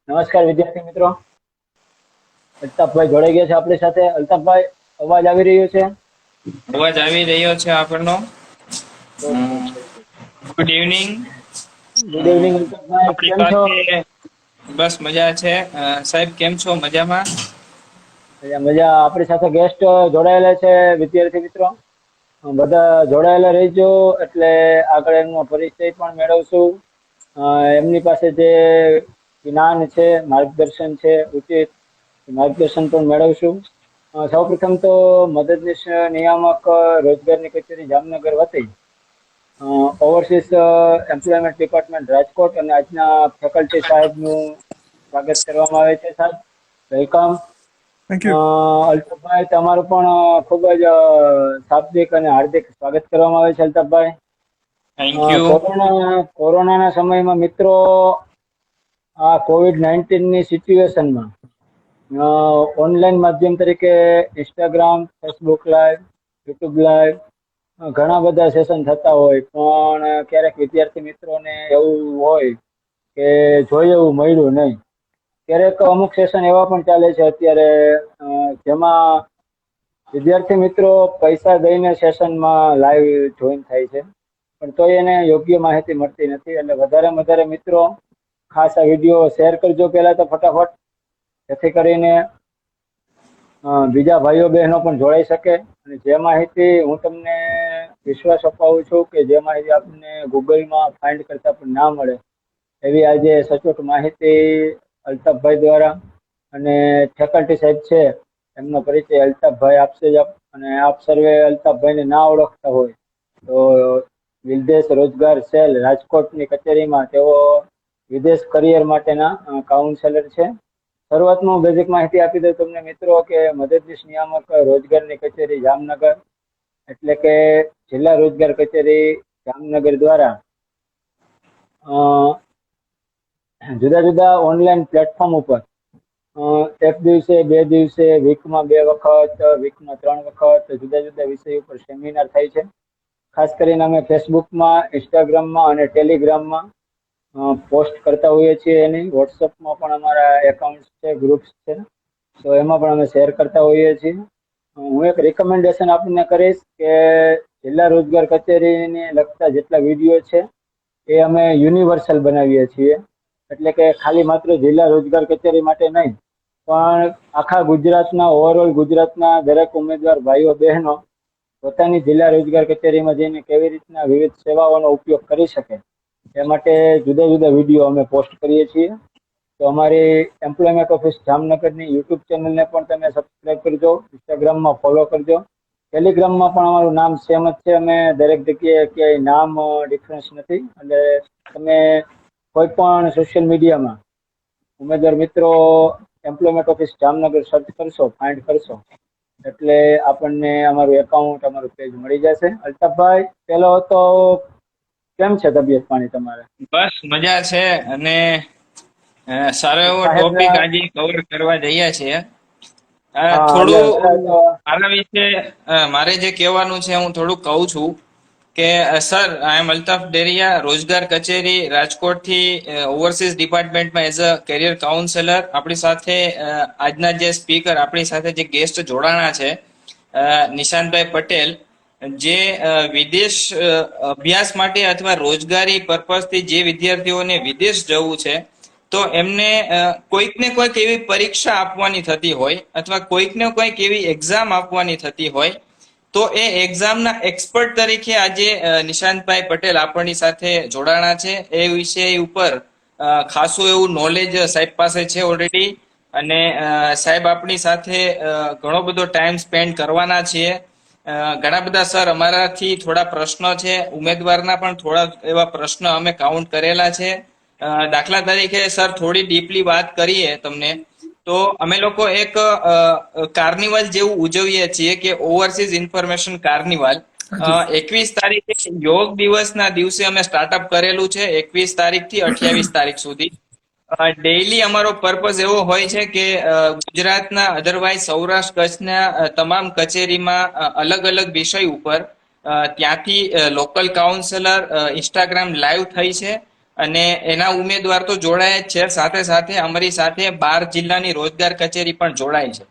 નમસ્કાર વિદ્યાર્થી મિત્રો, અલ્તાફભાઈ જોડાઈ ગયા છે આપણી સાથે. અલ્તાફભાઈ, અવાજ આવી રહ્યો છે? અવાજ આવી રહ્યો છે આપણનો. Okay. Good evening. Good evening અલ્તાફભાઈ, આપણી કેમ છો? પાસે બસ મજા છે. સાહેબ કેમ છો? મજામાં? મજા. આપણી સાથે ગેસ્ટ જોડાયેલા છે વિદ્યાર્થી મિત્રો, બધા જોડાયેલા રહેજો એટલે આગળ એમનો પરિચય પણ મેળવશું. એમની પાસે જે જ્ઞાન છે, માર્ગદર્શન છે, ઉચિત માર્ગદર્શન પણ મેળવશું. સૌપ્રથમ તો મદદનીશ નિયામક રોજગારની કચેરી જામનગર વતી ઓવરસીઝ એમ્પ્લોયમેન્ટ ડિપાર્ટમેન્ટ રાજકોટ અને આજના ફેકલ્ટી સાહેબનું સ્વાગત કરવામાં આવે છે. સાહેબ, વેલકમ. Thank you. અલ્તાફભાઈ, તમારું પણ ખૂબ જ શાબ્દિક અને હાર્દિક સ્વાગત કરવામાં આવે છે. અલ્તાફભાઈ, થેન્ક યુ. કોરોનાના સમયમાં મિત્રો, આ COVID-19 ની સિચ્યુએશનમાં ઓનલાઈન માધ્યમ તરીકે Instagram, Facebook live, YouTube live ઘણા બધા સેશન થતા હોય, પણ ક્યારેક વિદ્યાર્થી મિત્રોને એવું હોય કે જોઈએ એવું મળ્યું નહીં. ક્યારેક અમુક સેશન એવા પણ ચાલે છે અત્યારે જેમાં વિદ્યાર્થી મિત્રો પૈસા દઈને સેશનમાં લાઈવ જોઈન થાય છે, પણ તોય એને યોગ્ય માહિતી મળતી નથી. એટલે વધારે મિત્રો ખાસ આ વિડીયો શેર કરજો પહેલા તો ફટાફટ, જેથી કરીને બીજા ભાઈઓ બહેનો પણ જોડાઈ શકે. અને જે માહિતી હું તમને વિશ્વાસ અપાવું છું કે જે માહિતી આપણને ગૂગલમાં ફાઇન્ડ કરતા પણ ના મળે એવી આજે સચોટ માહિતી અલ્તાફભાઈ દ્વારા અને ફેકલ્ટી સાહેબ છે એમનો પરિચય અલ્તાફભાઈ આપશે જ. અને આપ સર્વે અલ્તાફભાઈને ના ઓળખતા હોય તો વિદેશ રોજગાર સેલ રાજકોટની કચેરીમાં તેઓ વિદેશ કરિયર માટેના કાઉન્સેલર છે. શરૂઆતમાં બેઝિક માહિતી આપી દઉં તમને મિત્રો કે મદદનીશ નિયામક રોજગારની કચેરી જામનગર એટલે કે જિલ્લા રોજગાર કચેરી જામનગર દ્વારા જુદા જુદા ઓનલાઈન પ્લેટફોર્મ ઉપર એક દિવસે, 2 દિવસે, વીકમાં 2 વખત, વીકમાં 3 વખત જુદા જુદા વિષય ઉપર સેમિનાર થાય છે. ખાસ કરીને અમે ફેસબુકમાં, ઇન્સ્ટાગ્રામમાં અને ટેલિગ્રામમાં પોસ્ટ કરતા હોઈએ છીએ. એની વોટ્સઅપમાં પણ અમારા એકાઉન્ટ્સ છે, ગ્રુપ્સ છે, તો એમાં પણ અમે શેર કરતા હોઈએ છીએ. હું એક રિકમેન્ડેશન આપને કરીશ કે જિલ્લા રોજગાર કચેરીને લગતા જેટલા વિડીયો છે એ અમે યુનિવર્સલ બનાવીએ છીએ. એટલે કે ખાલી માત્ર જિલ્લા રોજગાર કચેરી માટે નહીં, પણ આખા ગુજરાતના, ઓવરઓલ ગુજરાતના દરેક ઉમેદવાર ભાઈઓ બહેનો પોતાની જિલ્લા રોજગાર કચેરીમાં જઈને કેવી રીતના વિવિધ સેવાઓનો ઉપયોગ કરી શકે એ માટે જુદા જુદા વિડીયો અમે પોસ્ટ કરીએ છીએ. તો અમારી એમ્પ્લોયમેન્ટ ઓફિસ જામનગરની યુટ્યુબ ચેનલને પણ તમે સબસ્ક્રાઈબ કરજો, ઇન્સ્ટાગ્રામમાં ફોલો કરજો, ટેલિગ્રામમાં પણ અમારું નામ સેમ જ છે. અમે દરેક જગ્યાએ ક્યાંય નામ ડિફરન્સ નથી. એટલે તમે કોઈ પણ સોશિયલ મીડિયામાં ઉમેદવાર મિત્રો એમ્પ્લોયમેન્ટ ઓફિસ જામનગર સર્ચ કરશો, ફાઇન્ડ કરશો એટલે આપણને અમારું એકાઉન્ટ, અમારું પેજ મળી જશે. અલ્તાફભાઈ, પેલો તો કેમ છે તબિયત પાણી તમારે? બસ મજા છે અને સારો એવો સાહેબ ટોપિક આજે કવર કરવા જઈએ છીએ. થોડું એટલે આના વિશે મારે જે કહેવાનું છે હું થોડું કહું છું કે સર, આઈ એમ અલ્તાફ ડેરિયા, રોજગાર કચેરી રાજકોટ થી ઓવરસીઝ ડિપાર્ટમેન્ટમાં એઝ અ કેરિયર કાઉન્સેલર. આપણી સાથે આજના જે સ્પીકર, આપણી સાથે જે ગેસ્ટ જોડાણા છે નિશાંતભાઈ પટેલ, જે વિદેશ અભ્યાસ માટે અથવા રોજગારી પર્પઝથી જે વિદ્યાર્થીઓને વિદેશ જવું છે તો એમને કોઈક ને કોઈક એવી પરીક્ષા આપવાની થતી હોય અથવા કોઈક ને કોઈક એવી એક્ઝામ આપવાની થતી હોય તો એ એક્ઝામના એક્સપર્ટ તરીકે આજે નિશાંતભાઈ પટેલ આપણી સાથે જોડાણા છે. એ વિષય ઉપર ખાસું એવું નોલેજ સાહેબ પાસે છે ઓલરેડી, અને સાહેબ આપણી સાથે ઘણો બધો ટાઈમ સ્પેન્ડ કરવાના છીએ. ઘણા બધા સર અમારાથી થોડા પ્રશ્નો છે, ઉમેદવારના પણ થોડા એવા પ્રશ્ન અમે કાઉન્ટ કરેલા છે. દાખલા તરીકે સર, થોડી ડીપલી વાત કરીએ તમને તો અમે લોકો એક કાર્નિવલ જેવું ઉજવીએ છીએ કે ઓવરસીઝ ઇન્ફોર્મેશન કાર્નિવલ. 21 તારીખે યોગ દિવસના દિવસે અમે સ્ટાર્ટઅપ કરેલું છે, 21 તારીખથી 28 તારીખ સુધી. ડેઈલી અમારો પર્પઝ એવો હોય છે કે ગુજરાતના, અધરવાઇઝ સૌરાષ્ટ્ર કચ્છના તમામ કચેરીમાં અલગ અલગ વિષય ઉપર ત્યાંથી લોકલ કાઉન્સેલર ઇન્સ્ટાગ્રામ લાઈવ થઈ છે અને એના ઉમેદવાર તો જોડાય જ છે, સાથે સાથે અમારી સાથે 12 જિલ્લાની રોજગાર કચેરી પણ જોડાય છે,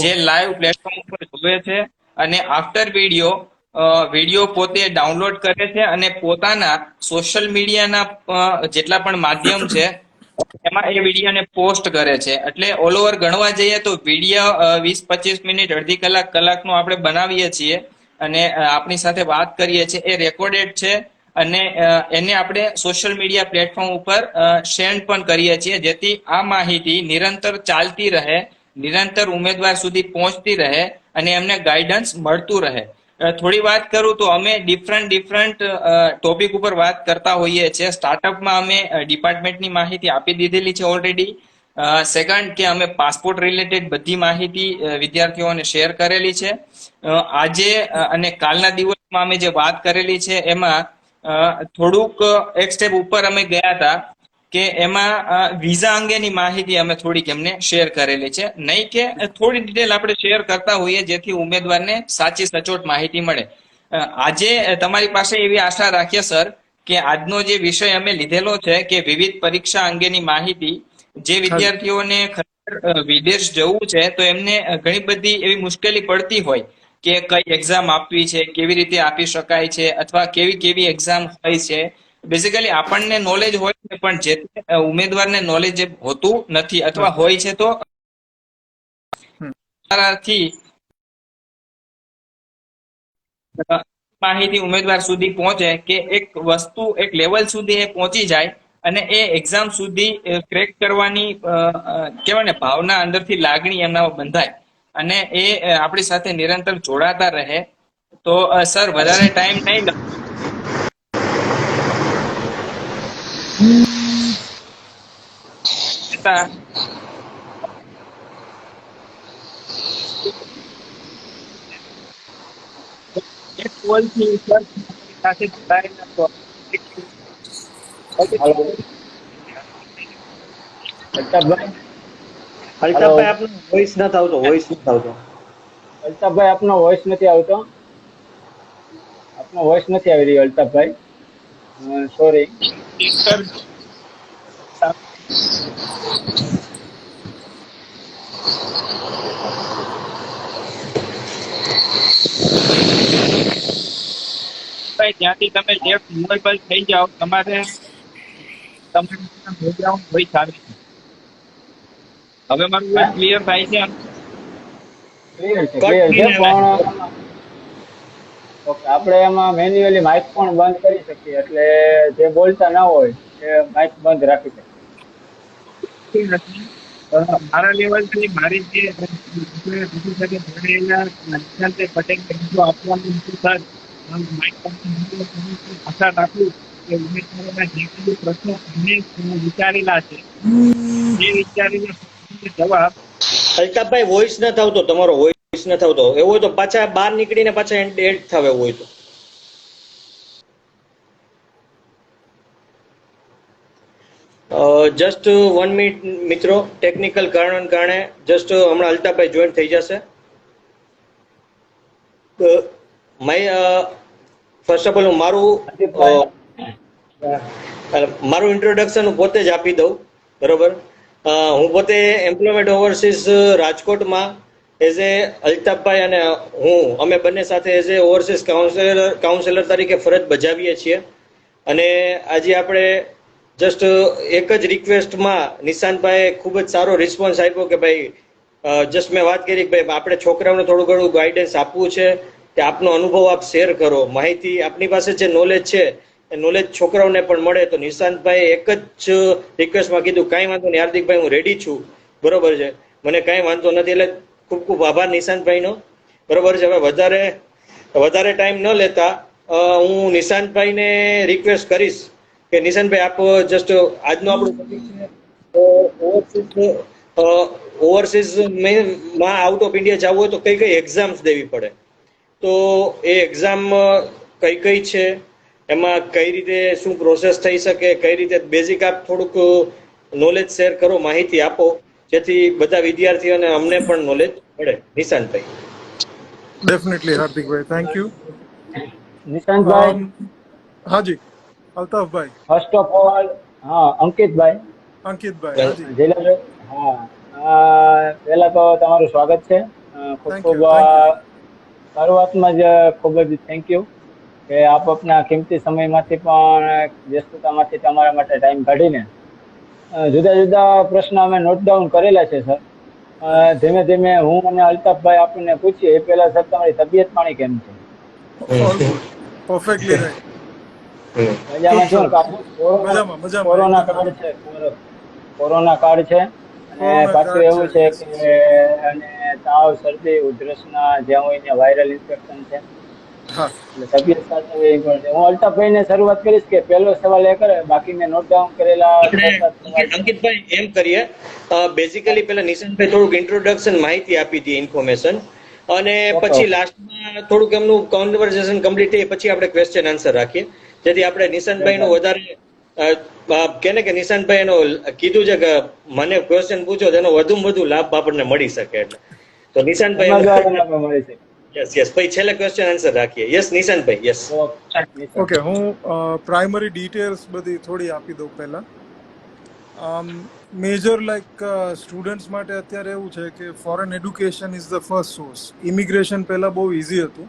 જે લાઈવ પ્લેટફોર્મ ઉપર જોવે છે અને આફ્ટર વિડીયો પોતે ડાઉનલોડ કરે છે અને પોતાના સોશિયલ મીડિયાના જેટલા પણ માધ્યમ છે એમાં એ વિડીયોને પોસ્ટ કરે છે. એટલે ઓલ ઓવર ગણવા જઈએ તો વિડીયો 20-25 મિનિટ, અડધી કલાકનો આપણે બનાવીએ છીએ અને આપણી સાથે વાત કરીએ છીએ, એ રેકોર્ડેડ છે અને એને આપણે સોશિયલ મીડિયા પ્લેટફોર્મ ઉપર સેન્ડ પણ કરીએ છીએ, જેથી આ માહિતી નિરંતર ચાલતી રહે, નિરંતર ઉમેદવાર સુધી પહોંચતી રહે અને એમને ગાઈડન્સ મળતું રહે. થોડી વાત કરું તો અમે ડિફરન્ટ ટોપિક ઉપર વાત કરતા હોઈએ છીએ. સ્ટાર્ટઅપમાં અમે ડિપાર્ટમેન્ટની માહિતી આપી દીધેલી છે ઓલરેડી. સેકન્ડ કે અમે પાસપોર્ટ રિલેટેડ બધી માહિતી વિદ્યાર્થીઓને શેર કરેલી છે. આજે અને કાલના દિવસમાં અમે જે વાત કરેલી છે એમાં થોડુંક એક સ્ટેપ ઉપર અમે ગયા હતા કે એમાં વિઝા અંગેની માહિતી અમે થોડીક એમને શેર કરેલી છે. નહીં કે થોડી ડિટેલ આપણે શેર કરતા હોઈએ જેથી ઉમેદવારને સાચી સચોટ માહિતી મળે. આજે તમારી પાસે એવી આશા રાખીએ સર કે આજનો જે વિષય અમે લીધેલો છે કે વિવિધ પરીક્ષા અંગેની માહિતી, જે વિદ્યાર્થીઓને ખરેખર વિદેશ જવું છે તો એમને ઘણી બધી એવી મુશ્કેલી પડતી હોય કે કઈ એક્ઝામ આપવી છે, કેવી રીતે આપી શકાય છે, અથવા કેવી એક્ઝામ હોય છે. બેઝિકલી આપણને નોલેજ હોય છે પણ જે ઉમેદવારને નોલેજ હોતું નથી, અથવા હોય છે તો માહિતી ઉમેદવાર સુધી પહોંચે કે એક વસ્તુ એક લેવલ સુધી એ પહોંચી જાય અને એ એક્ઝામ સુધી ક્રેક કરવાની કહેવાય ને ભાવના, અંદરથી લાગણી એમનામાં બંધાય અને એ આપણી સાથે નિરંતર જોડાતા રહે. તો સર વધારે ટાઈમ નહીં લેતા એક કોલથી સર સાથે જોડાયેલા તો હાલો અલ્તાફભાઈ, અલ્તાફભાઈ આપનો વોઇસ નથી આવતો. અલ્તાફભાઈ આપનો વોઇસ નથી આવતો. આપનો વોઇસ નથી આવી રહ્યો અલ્તાફભાઈ, સોરી. સર જ્યાંથી તમે લેફ્ટ મૂવેબલ થઈ જાઓ, તમારે બેકગ્રાઉન્ડ વોઇસ આવે છે. હવે મારું વોઇસ ક્લિયર થાય છે? ક્લિયર છે પણ ઓકે, આપણે એમાં મેન્યુઅલી માઇક પણ બંધ કરી શકીએ, એટલે જે બોલતા ના હોય એ માઇક બંધ રાખી શકીએ. મારા લેવલથી મારી જે બીજી સાથે જોડાયેલા નિશાંત પટેલને બીજો આપવાનું હતું સર, આશા રાખું કે ઉમેદવારોના જે કોઈ પ્રશ્નો અમને વિચારેલા છે એ વિચારીને જવાબ. અલ્તાફભાઈ વોઇસ નથી આવતો, તમારો વોઇસ નથી આવતો. એવું હોય તો પાછા બહાર નીકળીને પાછા એડ થાવ, એવું હોય તો. જસ્ટ 1 મિનિટ મિત્રો, ટેકનિકલ કારણે જસ્ટ હમણાં અલ્તાફભાઈ જોઈન થઈ જશે. ફર્સ્ટ ઓફ ઓલ હું મારું ઇન્ટ્રોડક્શન હું પોતે જ આપી દઉં, બરોબર. હું પોતે એમ્પ્લોયમેન્ટ ઓવરસીઝ રાજકોટમાં એઝ એ અલ્તાફભાઈ અને અમે બંને સાથે એઝ એ ઓવરસીઝ કાઉન્સેલર તરીકે ફરજ બજાવીએ છીએ. અને આજે આપણે જસ્ટ એક જ રિક્વેસ્ટમાં નિશાંતભાઈએ ખૂબ જ સારો રિસ્પોન્સ આપ્યો કે ભાઈ જસ્ટ મેં વાત કરી કે ભાઈ આપણે છોકરાઓને થોડું ઘણું ગાઈડન્સ આપવું છે, કે આપનો અનુભવ આપ શેર કરો, માહિતી આપની પાસે જે નોલેજ છે એ નોલેજ છોકરાઓને પણ મળે. તો નિશાંતભાઈ એક જ રિક્વેસ્ટમાં કીધું કાંઈ વાંધો નહીં હાર્દિકભાઈ, હું રેડી છું, બરોબર છે, મને કાંઈ વાંધો નથી. એટલે ખૂબ ખૂબ આભાર નિશાંતભાઈનો, બરોબર છે. હવે વધારે ટાઈમ ન લેતા હું નિશાંતભાઈને રિક્વેસ્ટ કરીશ કે નિશાંતભાઈ આપ જસ્ટ આજનો આપણું ટોપિક છે ઓવરસીઝમાં આઉટ ઓફ ઇન્ડિયા જવું હોય તો કઈ કઈ એક્ઝામ્સ દેવી પડે, તો એ એક્ઝામ કઈ કઈ છે, એમાં કઈ રીતે શું પ્રોસેસ થઈ શકે, કઈ રીતે બેઝિક આપ થોડુંક નોલેજ શેર કરો, માહિતી આપો, જેથી બધા વિદ્યાર્થીઓને અમને પણ નોલેજ મળે. નિશાંતભાઈ. ડેફિનેટલી હાર્દિકભાઈ, થેન્ક યુ. નિશાંતભાઈ, હાજી અલ્તાફભાઈ, ફર્સ્ટ ઓફ ઓલ, હા અંકિતભાઈ, અંકિતભાઈ, હાજી, જિલ્લા, હા, પહેલા તો તમારું સ્વાગત છે. ખૂબ થેન્ક ખૂબ યુ, થેન્ક યુ. શરૂઆતમાં જ ખૂબ જ થેન્ક યુ કે આપ આપના કિંમતી સમયમાંથી પણ વ્યસ્તતામાંથી તમારા માટે ટાઈમ કાઢીને જુદા જુદા પ્રશ્ન અમે નોટ ડાઉન કરેલા છે સર. ધીમે ધીમે હું અને અલ્તાફભાઈ આપણને પૂછીએ એ પહેલા સર તમારી તબિયત પાણી કેમ છે? ઓલ ગુડ, પરફેક્ટલી રાઈટ, મજામાં છો ને? મજામાં, મજામાં, કોરોના એકદમ કાળ મજામાં. છે, કોરોના કાળ છે અને કોરોના પાછું કાર્ડ છે, એવું છે યસ, યસ. કે અને તાવ, શરદી, ઉધરસના જ્યાં હોય ત્યાં વાયરલ ઇન્ફેક્શન છે. હા, એટલે તબિયત સાચવવી પડશે. હું અલ્તાફભાઈને શરૂઆત કરીશ કે પહેલો સવાલ એ કરે, બાકી મેં નોટ ડાઉન કરેલા આપણે 6-7 સવાલ છે. અંકિતભાઈ એમ કરીએ, બેઝિકલી પેલા નિશાંતભાઈ થોડુંક ઇન્ટ્રોડક્શન માહિતી આપી હતી, ઇન્ફોર્મેશન, અને ઓકે પછી ઓકે લાસ્ટમાં થોડુંક એમનું કન્વર્સેશન કમ્પ્લીટ થઈ પછી આપણે ક્વેશ્ચન આન્સર રાખીએ, જેથી આપણે નિશાંતભાઈનું વધારે કેને કે નિશાંતભાઈ એનો કીધું છે કે મને ક્વેશ્ચન પૂછો તેનો વધુમાં વધુ લાભ આપણને મળી શકે, એટલે તો નિશાંતભાઈ સમજવા લાભ મળી શકે. યસ યસ, પછી છેલ્લે ક્વેશ્ચન આન્સર રાખીએ. યસ નિશાંતભાઈ, યસ. ઓકે, હું પ્રાઇમરી ડિટેલ્સ બધી થોડી આપી દઉં પહેલા. મેજર લાઈક સ્ટુડન્ટ્સ માટે અત્યારે એવું છે કે foreign education is the first source. Immigration પહેલાં બહુ ઇઝી હતું.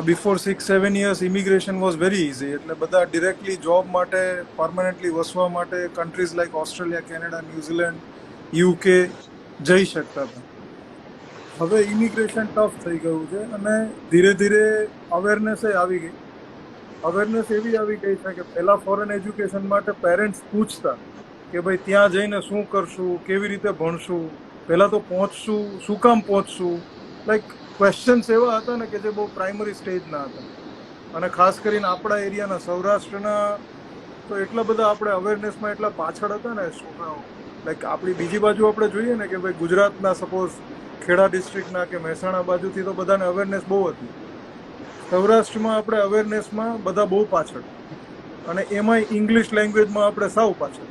Before 6-7 years immigration was very easy, એટલે બધા ડિરેક્ટલી જોબ માટે, પરમનન્ટલી વસવા માટે countries like Australia, Canada, New Zealand, UK જઈ શકતા હતા. હવે ઇમિગ્રેશન ટફ થઈ ગયું છે અને ધીરે ધીરે અવેરનેસ આવી ગઈ. અવેરનેસ એવી આવી ગઈ છે કે પહેલાં ફોરેન એજ્યુકેશન માટે પેરેન્ટ્સ પૂછતા કે ભાઈ ત્યાં જઈને શું કરશું, કેવી રીતે ભણશું, પહેલાં તો પહોંચશું, શું કામ પહોંચશું, લાઈક ક્વેશ્ચન્સ એવા હતા ને કે જે બહુ પ્રાઇમરી સ્ટેજના હતા. અને ખાસ કરીને આપણા એરિયાના સૌરાષ્ટ્રના તો એટલા બધા આપણે અવેરનેસમાં એટલા પાછળ હતા ને છોકરાઓ. લાઈક આપણી બીજી બાજુ આપણે જોઈએ ને કે ભાઈ ગુજરાતના સપોઝ ખેડા ડિસ્ટ્રિક્ટના કે મહેસાણા બાજુથી તો બધાને અવેરનેસ બહુ હતી. સૌરાષ્ટ્રમાં આપણે અવેરનેસમાં બધા બહુ પાછળ, અને એમાંય ઇંગ્લિશ લેંગ્વેજમાં આપણે સાવ પાછળ.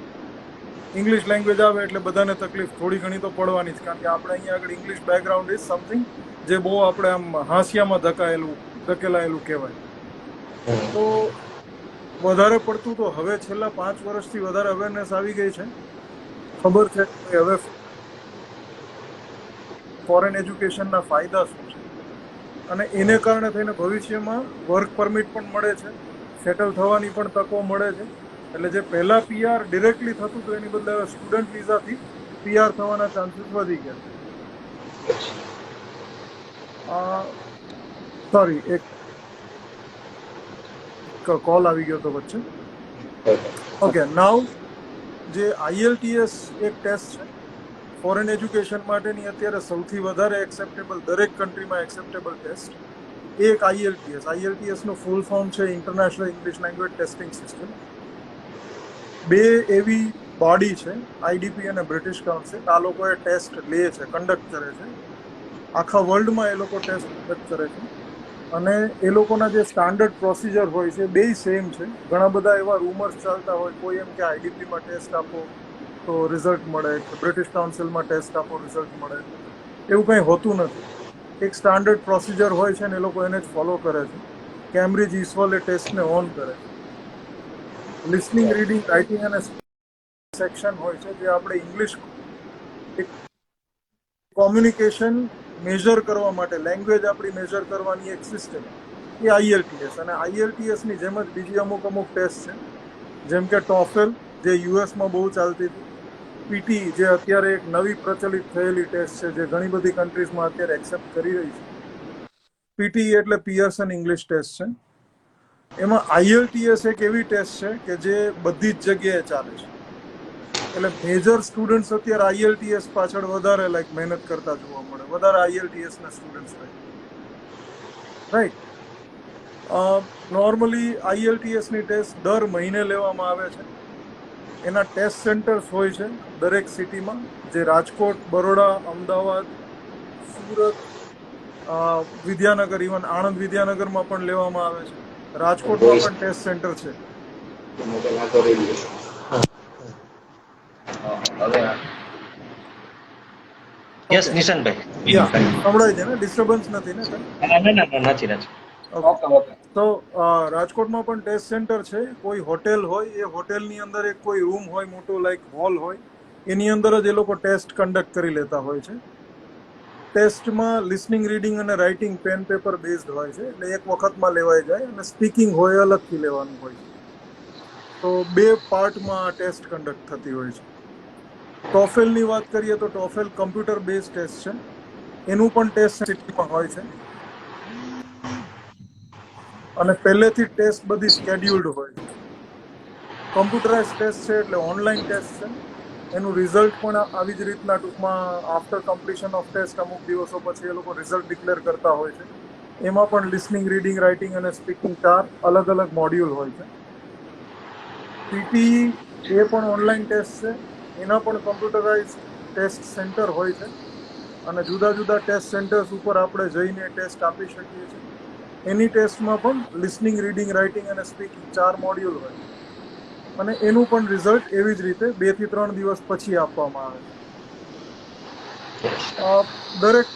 ઇંગ્લિશ લેંગ્વેજ આવે એટલે બધાને તકલીફ થોડી ઘણી તો પડવાની જ, કારણ કે આપણે અહીંયા આગળ ઇંગ્લિશ બેકગ્રાઉન્ડ ઇઝ સમથિંગ જે બહુ આપણે આમ હાંસિયામાં ધકેલાયેલું કહેવાય. તો વધારે પડતું તો હવે છેલ્લા 5 વર્ષથી વધારે અવેરનેસ આવી ગઈ છે. ખબર છે કે હવે ફોરેન એજ્યુકેશનના ફાયદા શું છે, અને એને કારણે થઈને ભવિષ્યમાં વર્ક પરમિટ પણ મળે છે, સેટલ થવાની પણ તકો મળે છે. એટલે જે પહેલા પીઆર ડિરેક્ટલી થતું હતું એની બદલે હવે સ્ટુડન્ટ વિઝાથી પીઆર થવાના ચાન્સીસ વધી ગયા. સોરી, એક કોલ આવી ગયો હતો વચ્ચે. ઓકે, નાવ જે IELTS એક ટેસ્ટ છે ફોરેન એજ્યુકેશન માટેની અત્યારે સૌથી વધારે એક્સેપ્ટેબલ, દરેક કન્ટ્રીમાં એક્સેપ્ટેબલ ટેસ્ટ, એક IELTS નું ફૂલ ફોર્મ છે international English language testing system. બે એવી બોડી છે, IDP અને બ્રિટિશ કાઉન્સિલ. આ લોકો એ ટેસ્ટ લે છે, કન્ડક્ટ કરે છે. આખા વર્લ્ડમાં એ લોકો ટેસ્ટ કન્ડક્ટ કરે છે, અને એ લોકોના જે સ્ટાન્ડર્ડ પ્રોસિજર હોય છે બે સેમ છે. ઘણા બધા એવા રૂમર્સ ચાલતા હોય, કોઈ એમ કે IDPમાં ટેસ્ટ આપો તો રિઝલ્ટ મળે, કે બ્રિટિશ કાઉન્સિલમાં ટેસ્ટ આપો રિઝલ્ટ મળે. એવું કંઈ હોતું નથી. એક સ્ટાન્ડર્ડ પ્રોસિજર હોય છે ને એ લોકો એને જ ફોલો કરે છે. કેમ્બ્રિજ ઇસવલ એ ટેસ્ટને ઓન કરે છે. લિસનિંગ, રીડિંગ, રાઇટિંગ અને સેક્શન હોય છે જે આપણે ઇંગ્લિશ કોમ્યુનિકેશન મેજર કરવા માટે, લેંગ્વેજ આપણી મેજર કરવાની એક સિસ્ટમ એ IELTS. અને IELTSની જેમ જ બીજી અમુક ટેસ્ટ છે, જેમ કે ટોફેલ જે યુએસમાં બહુ ચાલતી હતી, PT જે અત્યારે એક નવી પ્રચલિત થયેલી ટેસ્ટ છે જે ઘણી બધી કન્ટ્રીઝમાં અત્યારે એક્સેપ્ટ કરી રહી છે. PT એટલે પિયર્સન ઇંગ્લિશ ટેસ્ટ છે. એમાં IELTS એક એવી ટેસ્ટ છે કે જે બધી જ જગ્યાએ ચાલે છે. એટલે મેજર સ્ટુડન્ટ્સ અત્યારે IELTS પાછળ વધારે મહેનત કરતા જોવા મળે, વધારે IELTS ના સ્ટુડન્ટ્સ રાઈટ. નોર્મલી IELTS ની ટેસ્ટ દર મહિને લેવામાં આવે છે. એના ટેસ્ટ સેન્ટર્સ હોય છે દરેક સિટીમાં, જે રાજકોટ, બરોડા, અમદાવાદ, સુરત, વિદ્યાનગર, ઇવન આણંદ વિદ્યાનગરમાં પણ લેવામાં આવે છે. રાજકોટમાં પણ ટેસ્ટ સેન્ટર છે. યસ નિશાંતભાઈ, યા, સંભળાય છે ને? ડિસ્ટર્બન્સ નથી ને કઈ? ના નથી. Okay okay. તો રાજકોટમાં પણ ટેસ્ટ સેન્ટર છે. કોઈ હોટેલ હોય, એ હોટેલની અંદર એક કોઈ રૂમ હોય મોટો, લાઈક હોલ હોય, એની અંદર જ એ લોકો ટેસ્ટ કન્ડક્ટ કરી લેતા હોય છે. ટેસ્ટમાં લિસનિંગ, રીડિંગ અને રાઇટિંગ પેન પેપર બેઝડ હોય છે, એટલે એક વખતમાં લેવાઈ જાય, અને સ્પીકિંગ હોય અલગથી લેવાનું હોય છે. તો 2 પાર્ટમાં ટેસ્ટ કન્ડક્ટ થતી હોય છે. ટોફેલની વાત કરીએ તો ટોફેલ કમ્પ્યુટર બેઝ ટેસ્ટ છે, એનું પણ ટેસ્ટ સિટીમાં હોય છે, અને પહેલેથી ટેસ્ટ બધી સ્કેડ્યુલ્ડ હોય છે. કમ્પ્યુટરાઇઝ ટેસ્ટ છે એટલે ઓનલાઈન ટેસ્ટ છે. એનું રિઝલ્ટ પણ આવી જ રીતના ટૂંકમાં આફ્ટર કમ્પ્લીશન ઓફ ટેસ્ટ અમુક દિવસો પછી એ લોકો રિઝલ્ટ ડિક્લેર કરતા હોય છે. એમાં પણ લિસનિંગ, રીડિંગ, રાઇટિંગ અને સ્પીકિંગ 4 અલગ અલગ મોડ્યુલ હોય છે. પીટી એ પણ ઓનલાઈન ટેસ્ટ છે, એના પણ કમ્પ્યુટરાઇઝ ટેસ્ટ સેન્ટર હોય છે, અને જુદા જુદા ટેસ્ટ સેન્ટર્સ ઉપર આપણે જઈને ટેસ્ટ આપી શકીએ છીએ. એની ટેસ્ટમાં પણ લિસનિંગ, રીડિંગ, રાઇટિંગ અને સ્પીકિંગ 4 મોડ્યુલ હોય, અને એનું પણ રિઝલ્ટ એવી જ રીતે 2 થી 3 દિવસ પછી આપવામાં આવે છે. દરેક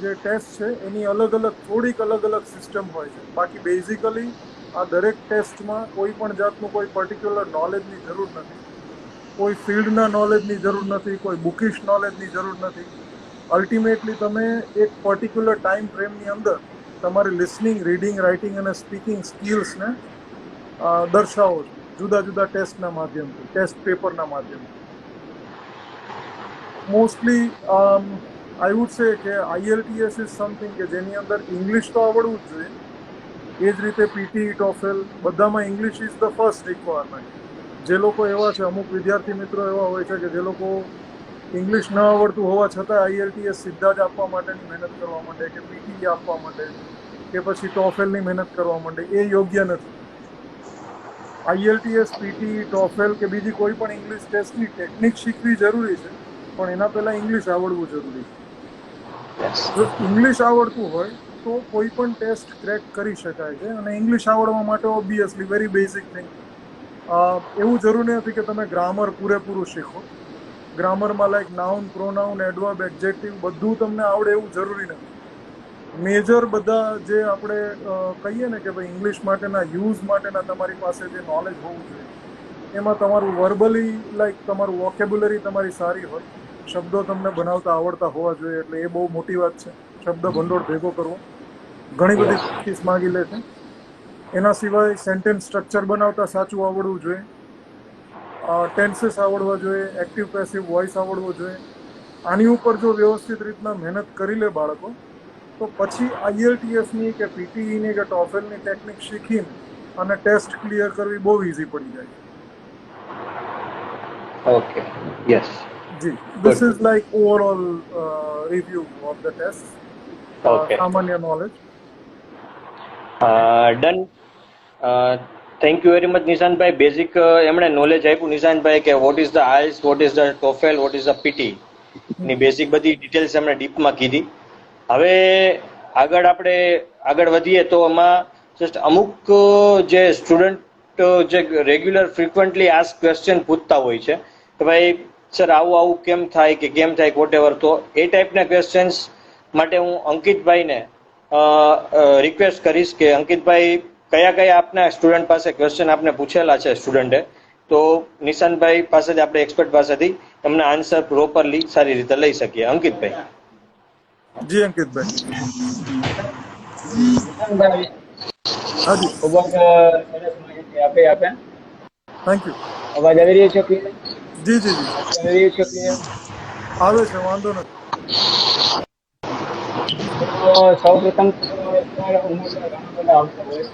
જે ટેસ્ટ છે એની અલગ અલગ થોડીક અલગ અલગ સિસ્ટમ હોય છે. બાકી બેઝિકલી આ દરેક ટેસ્ટમાં કોઈ પણ જાતનું કોઈ પર્ટિક્યુલર નોલેજની જરૂર નથી, કોઈ ફિલ્ડના નોલેજની જરૂર નથી, કોઈ બુકિશ નોલેજની જરૂર નથી. અલ્ટિમેટલી તમે એક પર્ટિક્યુલર ટાઈમ ફ્રેમની અંદર તમારી લિસનિંગ, રીડિંગ, રાઇટિંગ અને સ્પીકિંગ સ્કિલ્સને દર્શાવો છો જુદા જુદા ટેસ્ટના માધ્યમથી, ટેસ્ટ પેપરના માધ્યમથી. મોસ્ટલી આઈ વુડ સે કે IELTS ઇઝ સમથિંગ કે જેની અંદર ઇંગ્લિશ તો આવડવું જ જોઈએ. એ જ રીતે પીટી, ટોફેલ બધામાં English is the first requirement. જે લોકો એવા છે, અમુક વિદ્યાર્થી મિત્રો એવા હોય છે કે જે લોકો ઇંગ્લિશ ન આવડતું હોવા છતાં IELTS સીધા જ આપવા માટેની મહેનત કરવા માંડે, કે પીટી આપવા માંડે, કે પછી ટોફેલની મહેનત કરવા માંડે. એ યોગ્ય નથી. IELTS, પીટી, ટોફેલ કે બીજી કોઈ પણ ઇંગ્લિશ ટેસ્ટની ટેકનિક શીખવી જરૂરી છે, પણ એના પહેલાં ઇંગ્લિશ આવડવું જરૂરી છે. જો ઇંગ્લિશ આવડતું હોય તો કોઈ પણ ટેસ્ટ ક્રેક કરી શકાય છે, અને ઇંગ્લિશ આવડવા માટે ઓબ્વિયસલી વેરી બેઝિક થિંગ, એવું જરૂરી નથી કે તમે ગ્રામર પૂરેપૂરું શીખો. ગ્રામરમાં like noun, pronoun, adverb, adjective બધું તમને આવડે એવું જરૂરી નથી. મેજર બધા જે આપણે કહીએ ને કે ભાઈ ઇંગ્લિશ માટેના યુઝ માટેના તમારી પાસે જે નોલેજ હોવું જોઈએ, એમાં તમારું વર્બલી લાઈક તમારું વોકેબ્યુલરી તમારી સારી હોય, શબ્દો તમને બનાવતા આવડતા હોવા જોઈએ, એટલે એ બહુ મોટી વાત છે. શબ્દ ભંડોળ ભેગો કરવો ઘણી બધી પ્રેક્ટિસ માગી લે છે. એના સિવાય સેન્ટેન્સ સ્ટ્રક્ચર બનાવતા સાચું આવડવું જોઈએ, ટેન્સીસ આવડવા જોઈએ, એક્ટિવ પેસિવ વોઇસ આવડવો જોઈએ. આની ઉપર જો વ્યવસ્થિત રીતના મહેનત કરી લે બાળકો, તો પછી IELTSની કે પીટીઈની કે ટોફેલની ટેકનિક શીખીને અને ટેસ્ટ ક્લિયર કરવી બહુ ઇઝી પડી જાય છે. Okay. Yes. જી, Good. This is like overall review of the test, Okay. સામાન્ય knowledge. Done. Thank you very much નિશાંતભાઈ. બેઝિક એમણે નોલેજ આપ્યું નિશાંતભાઈ કે what is the IELTS, what is the TOEFL, what is the PTE ની basic બધી details એમણે ડીપમાં કીધી. હવે આગળ વધીએ તો એમાં જસ્ટ અમુક જે સ્ટુડન્ટ જે રેગ્યુલર ફ્રિકવન્ટલી આસ્ક ક્વેશ્ચન પૂછતા હોય છે કે ભાઈ સર આવું આવું કેમ થાય કે કેમ થાય વોટ એવર, તો એ ટાઈપના ક્વેશ્ચન્સ માટે હું અંકિતભાઈને રિક્વેસ્ટ કરીશ કે અંકિતભાઈ કયા કયા આપના સ્ટુડન્ટ પાસે ક્વેશ્ચન આપને પૂછેલા છે સ્ટુડન્ટે, તો નિશાંતભાઈ પાસે આપણે એક્સપર્ટ પાસેથી એમના આન્સર પ્રોપરલી સારી રીતે લઈ શકીએ. અંકિતભાઈ. જી અંકિતભાઈ. નિશાંતભાઈ, હાજી, ખૂબ જ સરસ માહિતી આપી આપે. Thank you. અવાજ આવી રહ્યો છે ક્લિયર? જી જી જી, આવી રહ્યો છે ક્લિયર? આવે છે, વાંધો નથી. તો સૌ પ્રથમ તો અત્યારે ઉમેદવાર ઘણા બધા આવતા હોય,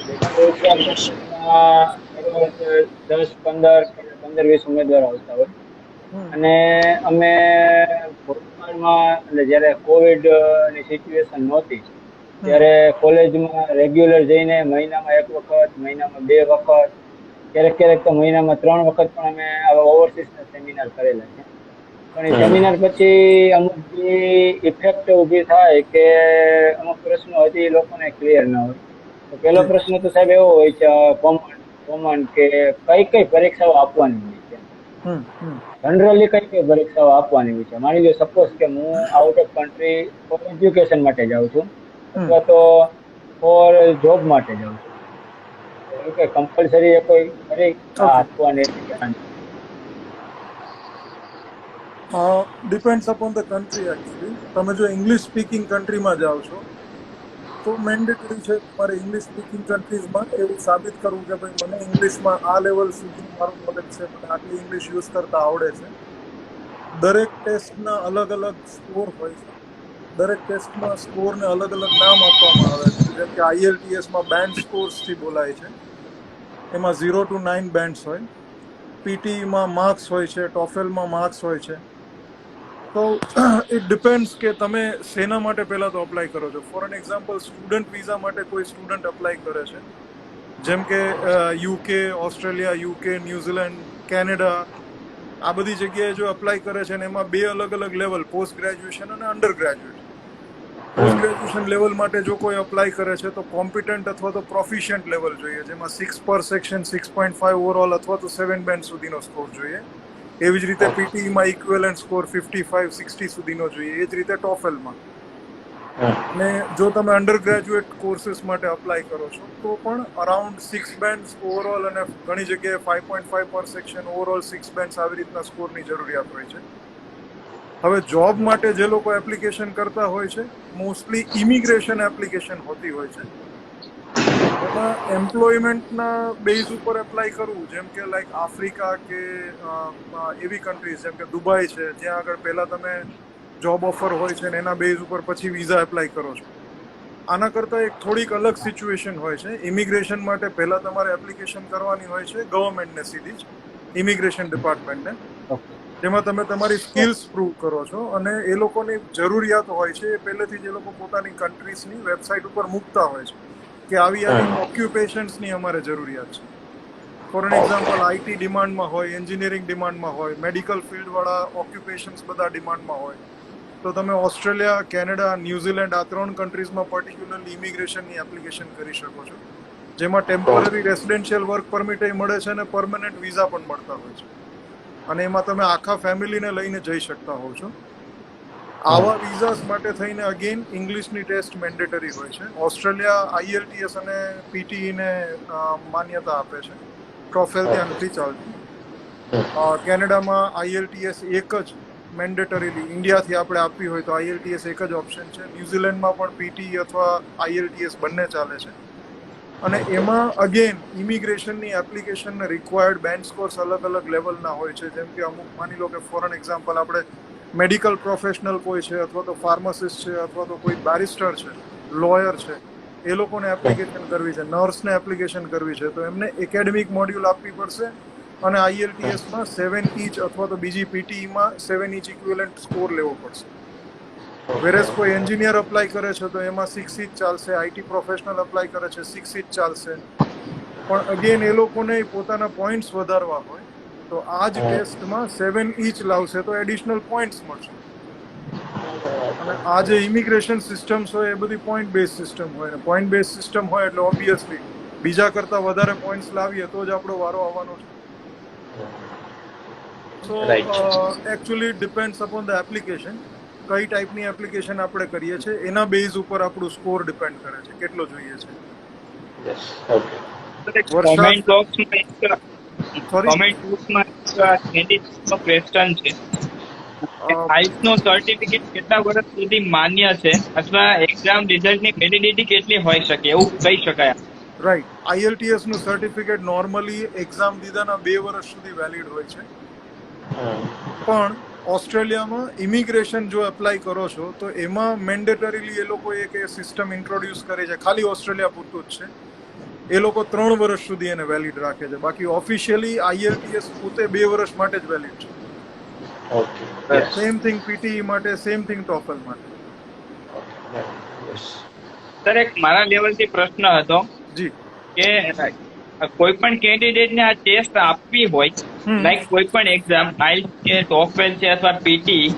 લેખિત હોશિયાર પરીક્ષામાં 10-15 કે 15-20 ઉમેદવાર આવતા હોય, અને અમે ભૂતકાળમાં એટલે જ્યારે કોવિડ ની સિચ્યુએશન નહોતી ત્યારે કોલેજમાં રેગ્યુલર જઈને મહિનામાં 1 વખત, મહિનામાં 2 વખત, ક્યારેક ક્યારેક તો મહિનામાં 3 વખત પણ અમે આવા ઓવરસીઝના સેમિનાર કરેલા છે. પણ એ સેમિનાર પછી અમુક જે ઇફેક્ટ ઊભી થાય કે અમુક પ્રશ્નો હજી લોકોને ક્લિયર ના હોય. તો પહેલો પ્રશ્ન તો સાહેબ એવો હોય છે કોમન કે કઈ પરીક્ષાઓ આપવાની હોય છે. જનરલી કઈ પરીક્ષાઓ આપવાની હોય છે. માની લો સપોઝ કે હું out of country for education માટે જાઉં છું, અથવા તો ફોર જોબ માટે જાઉં છું. એવું કે કમ્પલસરી એ કોઈ ખરી આ ઓકે, આપવાની depends upon the country actually. તમે જો ઇંગ્લિશ સ્પીકિંગ કન્ટ્રીમાં જાઓ છો તો મેન્ડેટરી છે તમારે ઇંગ્લિશ સ્પીકિંગ કન્ટ્રીઝમાં એવું સાબિત કરવું કે ભાઈ મને ઇંગ્લિશમાં આ લેવલ સુધી મારું નોલેજ છે, મને આટલી ઇંગ્લિશ યુઝ કરતા આવડે છે. દરેક ટેસ્ટના અલગ અલગ સ્કોર હોય છે. દરેક ટેસ્ટમાં સ્કોરને અલગ અલગ નામ આપવામાં આવે છે. જેમ કે IELTSમાં બેન્ડ સ્કોર્સથી બોલાય છે, એમાં 0 to 9 બેન્ડ્સ હોય. PTEમાં માર્ક્સ હોય છે, ટોફેલમાં માર્ક્સ હોય છે. તો ઇટ ડિપેન્ડ્સ કે તમે શેના માટે પહેલાં તો અપ્લાય કરો છો. For an example, student visa માટે કોઈ સ્ટુડન્ટ અપ્લાય કરે છે, જેમ કે UK, Australia, UK, New Zealand, Canada, આ બધી જગ્યાએ જો અપ્લાય કરે છે ને એમાં બે અલગ અલગ લેવલ, પોસ્ટ ગ્રેજ્યુએશન અને under graduate. Post graduation level માટે જો કોઈ અપ્લાય કરે છે તો કોમ્પિટન્ટ અથવા તો પ્રોફિશિયન્ટ લેવલ જોઈએ, જેમાં 6 પર સેક્શન, 6.5 ઓવરઓલ અથવા તો 7 બેન્ડ સુધીનો સ્કોર જોઈએ. એવી જ રીતે PTEમાં ઇક્વેલન્ટ સ્કોર 55, 60 સુધીનો જોઈએ. એ જ રીતે ટોફેલમાં. અને જો તમે અંડર ગ્રેજ્યુએટ કોર્સીસ માટે અપ્લાય કરો છો તો પણ અરાઉન્ડ 6 બેન્ડ્સ ઓવરઓલ અને ઘણી જગ્યાએ 5.5 પર સેક્શન, ઓવરઓલ 6 બેન્ડ્સ આવી રીતના સ્કોરની જરૂરિયાત હોય છે. હવે જોબ માટે જે લોકો એપ્લિકેશન કરતા હોય છે, મોસ્ટલી ઇમિગ્રેશન એપ્લિકેશન હોતી હોય છે. એમાં એમ્પ્લોયમેન્ટના બેઝ ઉપર એપ્લાય કરવું, જેમ કે લાઈક આફ્રિકા કે એવી કન્ટ્રીઝ જેમ કે દુબઈ છે, જ્યાં આગળ પહેલાં તમે જોબ ઓફર હોય છે ને એના બેઝ ઉપર પછી વિઝા એપ્લાય કરો છો. આના કરતાં એક થોડીક અલગ સિચ્યુએશન હોય છે. ઇમિગ્રેશન માટે પહેલાં તમારે એપ્લિકેશન કરવાની હોય છે ગવર્મેન્ટને, સીધી જ ઇમિગ્રેશન ડિપાર્ટમેન્ટને, જેમાં તમે તમારી સ્કિલ્સ પ્રૂવ કરો છો અને એ લોકોની જરૂરિયાત હોય છે એ પહેલેથી જ એ લોકો પોતાની કન્ટ્રીઝની વેબસાઇટ ઉપર મૂકતા હોય છે કે આવી આવી ઓક્યુપેશન્સની અમારે જરૂરિયાત છે. ફોર એન એક્ઝામ્પલ, IT ડિમાન્ડમાં હોય, એન્જિનિયરિંગ ડિમાન્ડમાં હોય, મેડિકલ ફિલ્ડવાળા ઓક્યુપેશન્સ બધા ડિમાન્ડમાં હોય. તો તમે ઓસ્ટ્રેલિયા, કેનેડા, ન્યૂઝીલેન્ડ, આ 3 કન્ટ્રીઝમાં પર્ટિક્યુલરલી ઇમિગ્રેશનની એપ્લિકેશન કરી શકો છો, જેમાં ટેમ્પરરી રેસિડેન્શિયલ વર્ક પરમિટ મળે છે અને પરમનન્ટ વિઝા પણ મળતા હોય છે. અને એમાં તમે આખા ફેમિલીને લઈને જઈ શકતા હોવ છો. આવા વિઝાસ માટે થઈને અગેન ઇંગ્લિશની ટેસ્ટ મેન્ડેટરી હોય છે. ઓસ્ટ્રેલિયા IELTS અને PTE ને માન્યતા આપે છે, ટોફેલ ત્યાં નથી ચાલતી. કેનેડામાં IELTS એક જ મેન્ડેટરીલી, ઇન્ડિયાથી આપણે આપવી હોય તો IELTS એક જ ઓપ્શન છે. ન્યૂઝીલેન્ડમાં પણ PTE અથવા IELTS બંને ચાલે છે. અને એમાં અગેન ઇમિગ્રેશનની એપ્લિકેશનને રિક્વાયર્ડ બેન્ડ સ્કોર્સ અલગ અલગ લેવલના હોય છે. જેમ કે અમુક માની લો કે ફોર એન એક્ઝામ્પલ આપણે મેડિકલ પ્રોફેશનલ કોઈ છે, અથવા તો ફાર્માસિસ્ટ છે, અથવા તો કોઈ બેરિસ્ટર છે, લોયર છે, એ લોકોને એપ્લિકેશન કરવી છે, નર્સને એપ્લિકેશન કરવી છે, તો એમને એકેડેમિક મોડ્યુલ આપવી પડશે અને IELTSમાં 7 ઇંચ અથવા તો બીજી PTEમાં 7 ઇંચ ઇક્વિવેલન્ટ સ્કોર લેવો પડશે. વેરેસ કોઈ એન્જિનિયર અપ્લાય કરે છે તો એમાં 6 ઇંચ ચાલશે, IT પ્રોફેશનલ અપ્લાય કરે છે 6 ઇંચ ચાલશે. પણ અગેન એ લોકોને પોતાના પોઈન્ટ્સ વધારવા હોય તો આ જ ટેસ્ટમાં 7 ઇંચ લાવશે તો એડિશનલ પોઈન્ટ્સ મળશે. અને આ જે ઇમિગ્રેશન સિસ્ટમ્સ હોય એ બધી પોઈન્ટ બેઝ સિસ્ટમ હોય, ને પોઈન્ટ બેઝ સિસ્ટમ હોય એટલે ઓબ્વિયસલી બીજા કરતાં વધારે પોઈન્ટ્સ લાવીએ તો જ આપણો વારો આવવાનો છે. So actually depends upon the application. કઈ ટાઈપની એપ્લિકેશન આપણે કરીએ છીએ એના બેઝ ઉપર આપણું સ્કોર ડિપેન્ડ કરે છે, કેટલો જોઈએ છે. કોમેન્ટ બોક્સમાં સોરી, કેન્ડિડેટનો ક્વેશ્ચન છે, આઈલ્સનો સર્ટિફિકેટ કેટલા વર્ષ સુધી માન્ય છે અથવા એક્ઝામ રિઝલ્ટની વેલિડિટી કેટલી હોઈ શકે એવું કહી શકાય? રાઈટ. IELTS નું સર્ટિફિકેટ નોર્મલી એક્ઝામ દીધાના 2 વર્ષ સુધી વેલિડ હોય છે. પણ ઓસ્ટ્રેલિયામાં ઇમિગ્રેશન જો એપ્લાય કરો છો તો એમાં મેન્ડેટરીલી એ લોકો એક સિસ્ટમ ઇન્ટ્રોડ્યુસ કરે છે, ખાલી ઓસ્ટ્રેલિયા પૂરતું જ છે. એ લોકો 3 વર્ષ સુધી એને વેલિડ રાખે છે. બાકી ઓફિશિયલી IELTS પોતે 2 વર્ષ માટે જ વેલિડ છે. સેમ થિંગ PTE માટે, સેમ થિંગ ટોફલ માટે. સર, એક મારા લેવલથી પ્રશ્ન હતો જી. કે કોઈ પણ કેન્ડિડેટને આ ટેસ્ટ આપવી હોય, લાઈક કોઈ પણ એક્ઝામ, આઈલ્સ કે ટોફેલ છે અથવા PTE,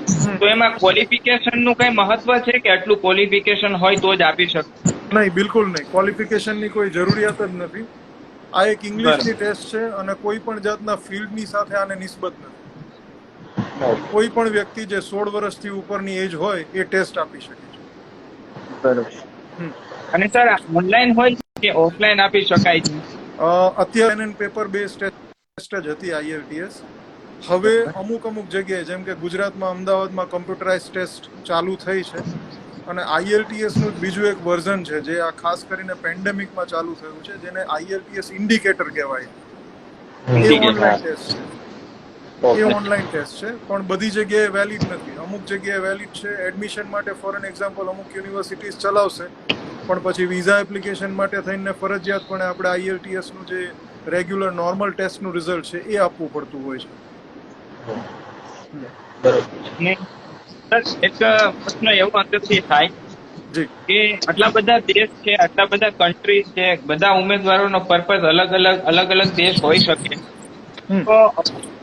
તો એમાં ક્વોલિફિકેશનનું કઈ મહત્વ છે કે આટલું ક્વોલિફિકેશન હોય તો જ આપી શકે? નહીં, બિલકુલ નહીં. ક્વોલિફિકેશનની કોઈ જરૂરિયાત જ નથી. આ એક ઇંગ્લિશની ટેસ્ટ છે અને કોઈ પણ જાતના ફિલ્ડની સાથે આને નિસ્બત નથી. કોઈ પણ વ્યક્તિ જે 16 વર્ષથી ઉપરની એજ હોય એ ટેસ્ટ આપી શકે છે. બરોબર. અને સર ઓનલાઈન હોય છે કે ઓફલાઈન આપી શકાય છે? અત્યારે પેપર બેઝ ટેસ્ટ જ હતી IELTS. હવે અમુક જગ્યાએ જેમ કે ગુજરાતમાં અમદાવાદમાં કમ્પ્યુટરાઇઝ ટેસ્ટ ચાલુ થઈ છે અને IELTS નું જ બીજું એક વર્ઝન છે જે આ ખાસ કરીને પેન્ડેમિકમાં ચાલુ થયું છે, જેને IELTS ઇન્ડિકેટર કહેવાય. એ ઓનલાઈન ટેસ્ટ છે. એ ઓનલાઈન ટેસ્ટ છે પણ બધી જગ્યાએ વેલિડ નથી. અમુક જગ્યાએ વેલિડ છે. એડમિશન માટે ફોર એન એક્ઝામ્પલ અમુક યુનિવર્સિટીઝ ચલાવશે, પણ પછી વિઝા એપ્લિકેશન માટે થઈને ફરજિયાતપણે આપણે IELTS નું જે રેગ્યુલર નોર્મલ ટેસ્ટનું રિઝલ્ટ છે એ આપવું પડતું હોય છે. અને સર એક પ્રશ્ન એવો અંદરથી થાય જી. કે આટલા બધા દેશ છે, આટલા બધા કન્ટ્રી છે, બધા ઉમેદવારોનો પર્પઝ અલગ અલગ દેશ હોઈ શકે, તો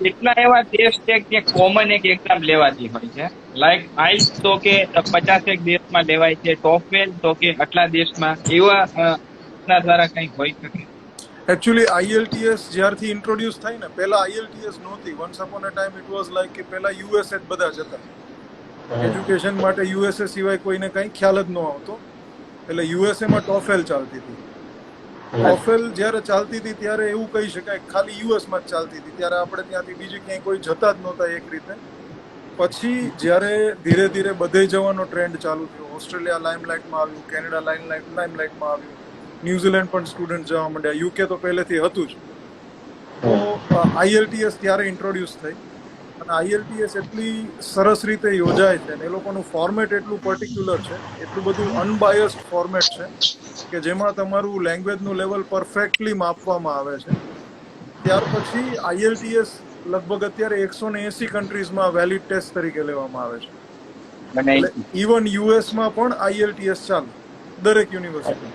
કેટલા એવા દેશ છે કે કોમન એક એક્ઝામ લેવાતી હોય છે? લાઈક આઈસ તો કે 50 દેશમાં લેવાય છે, ટોફેલ તો કે આટલા દેશમાં, એવા દ્વારા કંઈક હોઈ શકે? એકચ્યુઅલી IELTS જ્યારથી ઇન્ટ્રોડ્યુસ થઈ ને, પહેલા IELTS નહોતી. Once upon a time it was like કે પહેલા USA જ બધા જ હતા. એજ્યુકેશન માટે USA સિવાય કોઈને કંઈ ખ્યાલ જ ન આવતો. એટલે USA માં ટોફેલ ચાલતી હતી. ટોફેલ જ્યારે ચાલતી હતી ત્યારે એવું કહી શકાય ખાલી US માં જ ચાલતી હતી. ત્યારે આપણે ત્યાંથી બીજી ક્યાંય કોઈ જતા જ નહોતા એક રીતે. પછી જ્યારે ધીરે ધીરે બધે જવાનો ટ્રેન્ડ ચાલુ થયો, ઓસ્ટ્રેલિયા લાઇમલાઇટમાં આવ્યું, કેનેડા લાઇમલાઇટમાં આવ્યું, ન્યુઝીલેન્ડ પણ સ્ટુડન્ટ જવા માંડ્યા, UK તો પહેલેથી હતું જ. તો IELTS ત્યારે ઇન્ટ્રોડ્યુસ થઈ અને IELTS એટલી સરસ રીતે યોજાય છે અને એ લોકોનું ફોર્મેટ એટલું પર્ટિક્યુલર છે, એટલું બધું અનબાયસ્ડ ફોર્મેટ છે કે જેમાં તમારું લેંગ્વેજનું લેવલ પરફેક્ટલી માપવામાં આવે છે. ત્યાર પછી IELTS લગભગ અત્યારે 180 કન્ટ્રીઝમાં વેલિડ ટેસ્ટ તરીકે લેવામાં આવે છે. એટલે ઇવન યુએસમાં પણ IELTS ચાલુ, દરેક university.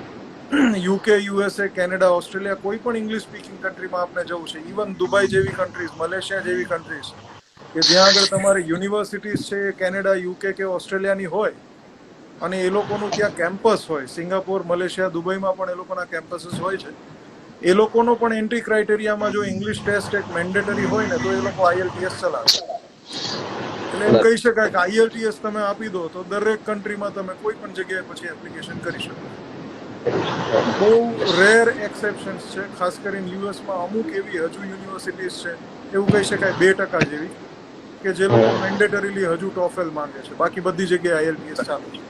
UK, USA, Canada, Australia, કોઈ પણ ઇંગ્લિશ સ્પીકિંગ કન્ટ્રીમાં આપણે જવું છે, ઇવન દુબઈ જેવી કન્ટ્રીઝ, મલેશિયા જેવી કન્ટ્રીઝ કે જ્યાં આગળ તમારી યુનિવર્સિટીઝ છે કેનેડા, UK કે ઓસ્ટ્રેલિયાની હોય અને એ લોકોનું ત્યાં કેમ્પસ હોય, સિંગાપોર, મલેશિયા, દુબઈમાં પણ એ લોકોના કેમ્પસીસ હોય છે, એ લોકોનો પણ એન્ટ્રી ક્રાઇટેરિયામાં જો ઇંગ્લિશ ટેસ્ટ એક મેન્ડેટરી હોય ને તો એ લોકો IELTS ચલાવે. એટલે એમ કહી શકાય કે IELTS તમે આપી દો તો દરેક કન્ટ્રીમાં તમે કોઈ પણ જગ્યાએ પછી એપ્લિકેશન કરી શકો. બહુ રેર એક્સેપ્શન્સ છે, ખાસ કરીને યુએસમાં અમુક એવી હજુ યુનિવર્સિટીઝ છે, એવું કહી શકાય 2% જેવી, કે જે લોકો મેન્ડેટરીલી હજુ ટોફેલ માંગે છે. બાકી બધી જગ્યાએ IELTS ચાલુ છે.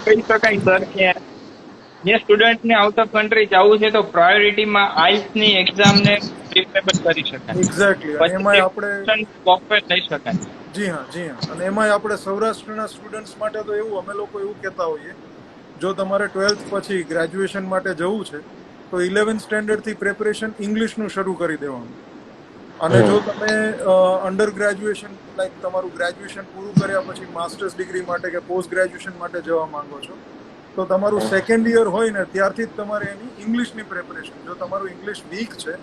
કહી શકાય સર કે જે સ્ટુડન્ટને આઉટ ઓફ કન્ટ્રી જવું છે તો પ્રાયોરિટીમાં આઈસની એક્ઝામને પ્રિફરેબલ કરી શકાય. એક્ઝેક્ટલી. અને એમાંય આપણે ટોફેલ લઈ શકાય. જી હા. અને એમાંય આપણે સૌરાષ્ટ્રના સ્ટુડન્ટ્સ માટે તો એવું અમે લોકો એવું કહેતા હોઈએ, જો તમારે 12th પછી ગ્રેજ્યુએશન માટે જવું છે તો 11th સ્ટેન્ડર્ડથી પ્રિપરેશન ઇંગ્લિશનું શરૂ કરી દેવાનું. અને જો તમે અંડર ગ્રેજ્યુએશન લાઈક તમારું ગ્રેજ્યુએશન પૂરું કર્યા પછી માસ્ટર્સ ડિગ્રી માટે કે પોસ્ટ ગ્રેજ્યુએશન માટે જવા માંગો છો તો તમારું સેકન્ડ યર હોય ને ત્યારથી જ તમારે એની ઇંગ્લિશની પ્રિપરેશન, જો તમારું ઇંગ્લિશ વીક છે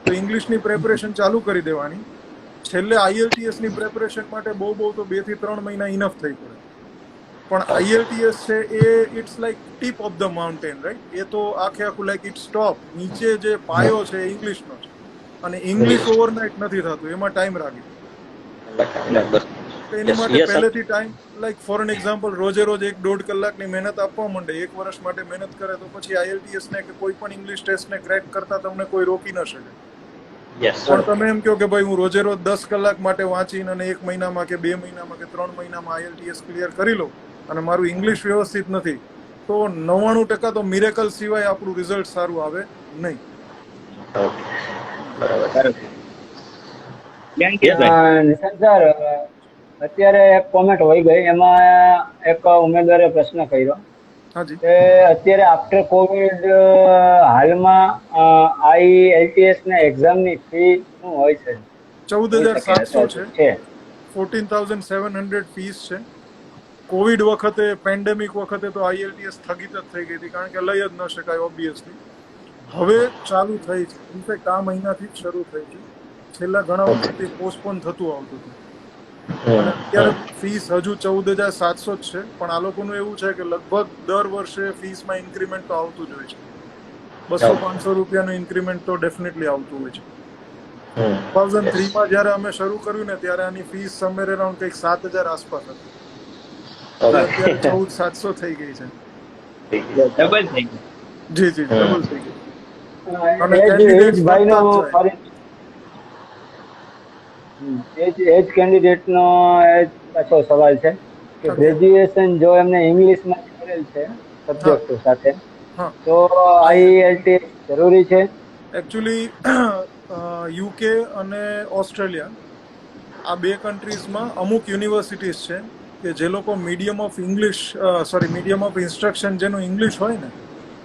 તો ઇંગ્લિશની પ્રિપરેશન ચાલુ કરી દેવાની. છેલ્લે IELTS ની પ્રિપરેશન માટે બહુ તો 2 થી 3 મહિના ઇનફ થઈ પડે. પણ IELTS છે એ it's like tip of the mountain, right? એ તો આખું લાઈક ઇટ્સ ટોપ. નીચે જે પાયો છે એ ઇંગ્લિશનો છે અને ઇંગ્લિશ ઓવરનાઇટ નથી થતું, એમાં ટાઈમ લાગે. એની માટે પહેલેથી time like for an example રોજ 1-1.5 કલાકની મહેનત આપવા માંડે, 1 વર્ષ માટે મહેનત કરે તો પછી IELTS ને કે કોઈ પણ ઇંગ્લિશ ટેસ્ટને ક્રેક કરતા તમને કોઈ રોકી ન શકે. પણ તમે એમ કહો કે ભાઈ હું રોજ 10 કલાક માટે વાંચીને અને 1 મહિનામાં કે 2 મહિનામાં કે 3 મહિનામાં IELTS ક્લિયર કરી લઉં અને મારું ઇંગ્લિશ વ્યવસ્થિત નથી તો 99% તો મિરેકલ સિવાય આપણું રિઝલ્ટ સારું આવે નહીં. નિશાંત સર, અત્યારે એક કોમેન્ટ હોઈ ગઈ, એમાં એક ઉમેદવારે પ્રશ્ન કર્યો કે અત્યારે આફ્ટર કોવિડ હાલમાં IELTS ના એક્ઝામની ફી શું હોય છે? 14,700 છે. 14,700 ફીસ છે. કોવિડ વખતે, પેન્ડેમિક વખતે તો IELTS સ્થગિત જ થઈ ગઈ હતી કારણ કે લઈ જ ન શકાય ઓબ્વિયસલી. હવે ચાલુ થઈ છે, ઇનફેક્ટ આ મહિનાથી જ શરૂ થઈ છે. છેલ્લા ઘણા વખતથી પોસ્ટપોન થતું આવતું હતું અને અત્યારે ફીસ હજુ 14,700 જ છે. પણ આ લોકોનું એવું છે કે લગભગ દર વર્ષે ફીસમાં ઇન્ક્રીમેન્ટ તો આવતું જ હોય છે. 200-500 રૂપિયાનું ઇન્ક્રીમેન્ટ તો ડેફિનેટલી આવતું હોય છે. 2003માં જ્યારે અમે શરૂ કર્યું ને ત્યારે આની ફીસ સમવેર અરાઉન્ડ કંઈક 7,000 આસપાસ હતી. જે અત્યારે 14,700 થઈ ગઈ છે. ડબલ થઈ ગયું. જી જી ડબલ થઈ ગઈ. અને એજ કેન્ડિડેટ્સ ભાઈનો વધતા જ જાય. એજ કેન્ડિડેટનો એજ પાછો સવાલ છે કે Okay. ગ્રેજ્યુએશન જો એમને ઇંગ્લિશમાં કરેલ છે સબ્જેક્ટ સાથે હા તો આઈએલટીએસ જરૂરી છે? એકચ્યુઅલી યુકે અને ઓસ્ટ્રેલિયા આ બે કન્ટ્રીઝમાં અમુક યુનિવર્સિટીઝ છે કે જે લોકો medium of English medium of instruction જેનું ઇંગ્લિશ હોય ને,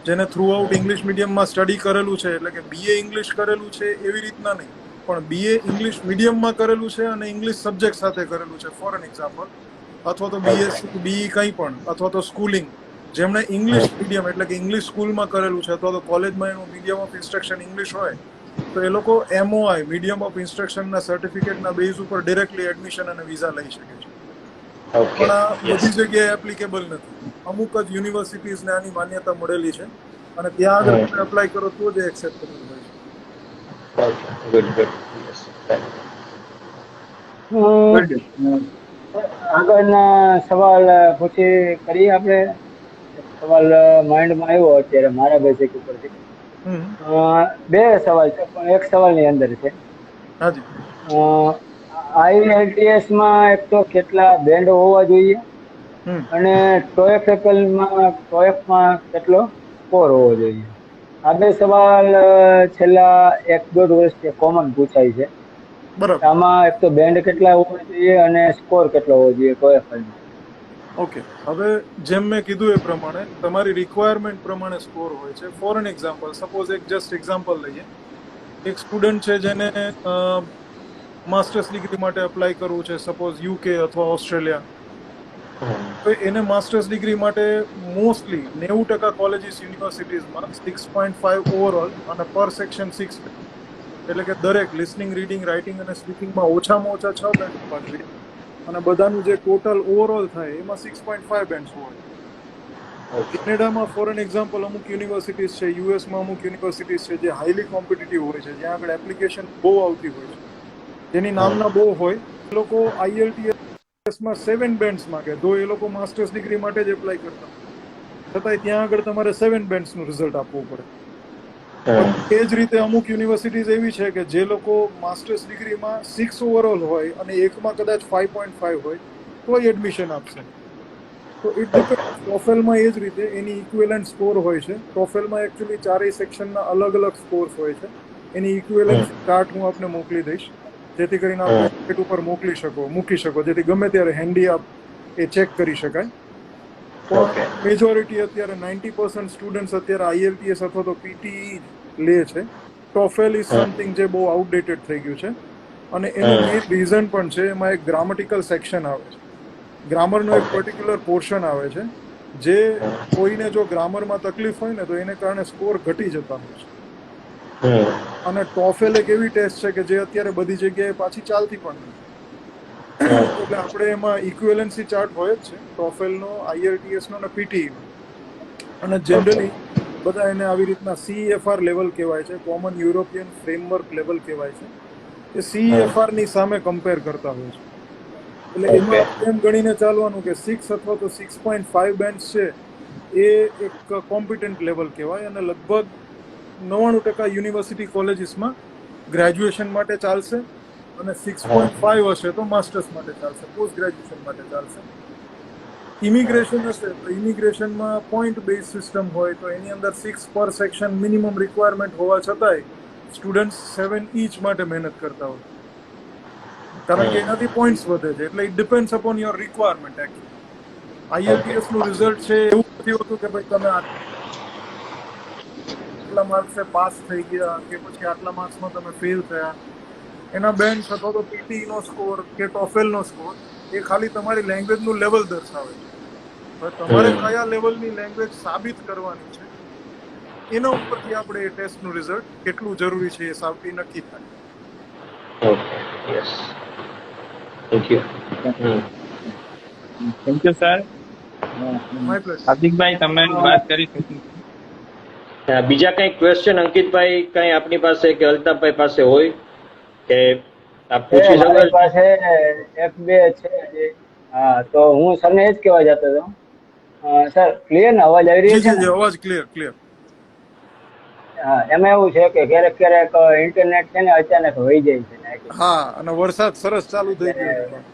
જેને થ્રુ આઉટ ઇંગ્લિશ મીડિયમમાં સ્ટડી કરેલું છે, એટલે કે બીએ ઇંગ્લિશ કરેલું છે એવી રીતના નહીં, પણ બીએ ઇંગ્લિશ મીડિયમમાં કરેલું છે અને ઇંગ્લિશ સબ્જેક્ટ સાથે કરેલું છે, ફોર એન એક્ઝામ્પલ, અથવા તો બીએસસી બીઈ કંઈ પણ, અથવા તો સ્કૂલિંગ જેમણે ઇંગ્લિશ મીડિયમ એટલે કે ઇંગ્લિશ સ્કૂલમાં કરેલું છે, અથવા તો કોલેજમાં એનું મીડિયમ ઓફ ઇન્સ્ટ્રક્શન ઇંગ્લિશ હોય, તો એ લોકો એમઓઆઈ મીડિયમ ઓફ ઇન્સ્ટ્રક્શનના સર્ટિફિકેટના બેઝ ઉપર ડિરેક્ટલી એડમિશન અને વિઝા લઈ શકે છે. પણ આ બધી જગ્યાએ એપ્લિકેબલ નથી. અમુક જ યુનિવર્સિટીઝને આની માન્યતા મળેલી છે અને ત્યાં આગળ તમે એપ્લાય કરો તો જ એક્સેપ્ટેબલ હોય છે. ગુડ. આગળના સવાલ કરીએ આપણે. એક સવાલ માઇન્ડમાં આવ્યો અત્યારે મારા બેઝિક ઉપરથી. બે સવાલ છે પણ એક સવાલની અંદર છે. હાજી. આઈએલટીએસ માં એક તો કેટલા બેન્ડ હોવા જોઈએ અને ટોએફમાં કેટલો સ્કોર હોવો જોઈએ? આ બે સવાલ છેલ્લા 1-1.5 વર્ષથી કોમન પૂછાય છે. બરાબર. આમાં એક તો બેન્ડ કેટલા હોવા જોઈએ અને સ્કોર કેટલો હોવો જોઈએ ટોએફલમાં? ઓકે, હવે જેમ મેં કીધું એ પ્રમાણે તમારી રિક્વાયરમેન્ટ પ્રમાણે સ્કોર હોય છે. ફોર એન એક્ઝામ્પલ, સપોઝ એક જસ્ટ એક્ઝામ્પલ લઈએ. એક સ્ટુડન્ટ છે જેને માસ્ટર્સ ડિગ્રી માટે એપ્લાય કરવું છે, સપોઝ યુકે અથવા ઓસ્ટ્રેલિયા, તો એને માસ્ટર્સ ડિગ્રી માટે મોસ્ટલી 90% કોલેજીસ યુનિવર્સિટીઝમાં 6.5 ઓવરઓલ અને પર સેક્શન 6, એટલે કે દરેક લિસનિંગ, રીડિંગ, રાઇટિંગ અને સ્પીકિંગમાં ઓછામાં ઓછા 6 બેન્ડ હોવા જોઈએ અને બધાનું જે ટોટલ ઓવરઓલ થાય એમાં 6.5 બેન્ડ્સ હોય. કેનેડામાં ફોર એન એક્ઝામ્પલ અમુક યુનિવર્સિટીઝ છે, યુએસમાં અમુક યુનિવર્સિટીઝ છે જે હાઈલી કોમ્પિટિટિવ હોય છે, જ્યાં આગળ એપ્લિકેશન બહુ આવતી હોય છે, જેની નામના બહુ હોય, એ લોકો આઈએલટીએસમાં 7 બેન્ડ્સ માંગે, તો એ લોકો માસ્ટર્સ ડિગ્રી માટે જ એપ્લાય કરતા, છતાંય ત્યાં આગળ તમારે 7 બેન્ડ્સનું રિઝલ્ટ આપવું પડે. એ જ રીતે અમુક યુનિવર્સિટીઝ એવી છે કે જે લોકો માસ્ટર્સ ડિગ્રીમાં 6 ઓવરઓલ હોય અને એકમાં કદાચ 5.5 હોય તો એડમિશન આપશે. તો ઇટ ડિપેન્ડ. ટોફેલમાં એ જ રીતે એની ઇક્વિવેલન્ટ સ્કોર હોય છે. ટોફેલમાં એકચ્યુઅલી ચારેય સેક્શનના અલગ અલગ સ્કોર્સ હોય છે. એની ઇક્વિવેલન્ટ ચાર્ટ હું આપને મોકલી દઈશ, જેથી કરીને આપ વેબસાઇટ ઉપર મૂકી શકો, જેથી ગમે ત્યારે હેન્ડી આપ એ ચેક કરી શકાય. પણ મેજોરિટી અત્યારે 90% સ્ટુડન્ટ્સ અત્યારે આઈએલટીએસ અથવા તો પીટીઈ લે છે. ટોફેલ ઇઝ સમથિંગ જે બહુ આઉટડેટેડ થઈ ગયું છે અને એનું મેઇન રીઝન પણ છે, એમાં એક ગ્રામેટિકલ સેક્શન આવે છે, ગ્રામરનો એક પર્ટિક્યુલર પોર્શન આવે છે, જે કોઈને જો ગ્રામરમાં તકલીફ હોય ને તો એને કારણે સ્કોર ઘટી જતા હોય છે. અને ટોફેલ એક એવી ટેસ્ટ છે કે જે અત્યારે બધી જગ્યાએ પાછી ચાલતી પણ નથી. એટલે આપણે એમાં ઇક્વિવેલન્સી ચાર્ટ હોય જ છે, ટોફેલનો, આઈએલટીએસનો અને પીટીઈનો. અને જનરલી બધા એને આવી રીતના CEFR લેવલ કહેવાય છે, કોમન યુરોપિયન ફ્રેમવર્ક લેવલ કહેવાય છે, એ CEFR ની સામે કમ્પેર કરતા હોય છે. એટલે એમાં આપણે એમ ગણીને ચાલવાનું કે 6 અથવા તો 6.5 બેન્ડ્સ છે એ એક કોમ્પિટન્ટ લેવલ કહેવાય અને લગભગ 99% યુનિવર્સિટી કોલેજીસમાં ગ્રેજ્યુએશન માટે ચાલશે અને 6.5 હશે તો માસ્ટર્સ માટે ચાલશે, પોસ્ટ ગ્રેજ્યુએશન માટે ચાલશે. ઇમિગ્રેશન હશે તો ઇમિગ્રેશનમાં પોઈન્ટ બેઝ સિસ્ટમ હોય તો એની અંદર 6 પર સેક્શન મિનિમમ રિક્વાયરમેન્ટ હોવા છતાંય સ્ટુડન્ટ્સ 7 ઈચ માટે મહેનત કરતા હોય, કારણ કે એનાથી પોઈન્ટ્સ વધે છે. એટલે it depends upon your requirement. Actually IELTS નું રિઝલ્ટ છે એવું નથી હોતું કે ભાઈ તમે આટલા માર્ક્સે પાસ થઈ ગયા કે પછી આટલા માર્ક્સમાં તમે ફેલ થયા. એના બેન્ડ્સ અથવા તો પીટીઈ નો સ્કોર કે ટોફેલ નો સ્કોર એ ખાલી તમારી લેંગ્વેજનું લેવલ દર્શાવે છે. હવે તમારે કયા લેવલની લેંગ્વેજ સાબિત કરવાની છે એના ઉપરથી આપણે એ ટેસ્ટનું રિઝલ્ટ કેટલું જરૂરી છે એ સાબિત નક્કી થાય. Thank you. Thank you sir. My pleasure. હાર્દિકભાઈ તમે વાત કરી શકો. બીજા કઈ ક્વેશ્ચન અંકિતભાઈ કઈ આપની પાસે કે અલ્તાફભાઈ પાસે હોય કે આપ પૂછી શકો? મારી પાસે એક બે છે જે હા, તો હું સરને એ જ કહેવા જતો હતો. સર ક્લિયર ને અવાજ આવી જી રહ્યો છે જી ને? જી, અવાજ ક્લિયર. હા, એમાં એવું છે કે ક્યારેક ક્યારેક ઇન્ટરનેટ છે ને અચાનક વહી જાય છે નાખી. હા, અને વરસાદ સરસ ચાલુ થઈ ગયો છે અત્યારે પણ.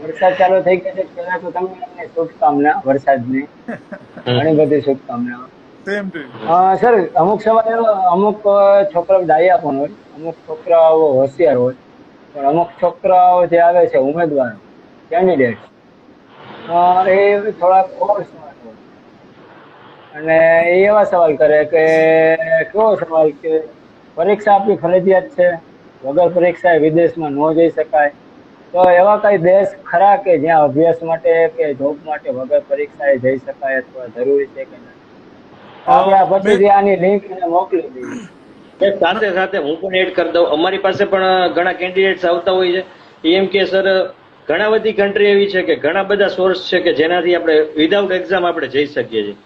વરસાદ ચાલુ થઈ ગયો છે. પહેલા તો તમને શુભકામના વરસાદની, ઘણી બધી શુભકામનાઓ. Same to you. સર અમુક સમય અમુક છોકરાઓ ડાયા પણ હોય, અમુક છોકરાઓ હોશિયાર હોય, પણ અમુક છોકરાઓ જે આવે છે ઉમેદવારો કેન્ડિડેટ એ થોડાક ઓવર સ્માર્ટ હોય અને એ એવા સવાલ કરે કે કેવો સવાલ કે પરીક્ષા આપવી ફરજિયાત છે, વગર પરીક્ષાએ વિદેશમાં ન જઈ શકાય, તો એવા કઈ દેશ ખરા કે જ્યાં અભ્યાસ માટે કે જોબ માટે વગર પરીક્ષાએ જઈ શકાય અથવા જરૂરી છે કે નથી? આપણે મેં પછીથી આની લિંક એને મોકલી દઈએ. સાથે સાથે હું પણ એડ કરી દઉં, અમારી પાસે પણ ઘણા કેન્ડિડેટ્સ આવતા હોય છે. એમ કે સર ઘણા બધી કન્ટ્રી એવી છે કે ઘણા બધા સોર્સ છે કે જેનાથી આપણે વિધાઉટ એક્ઝામ આપણે જઈ શકીએ છીએ.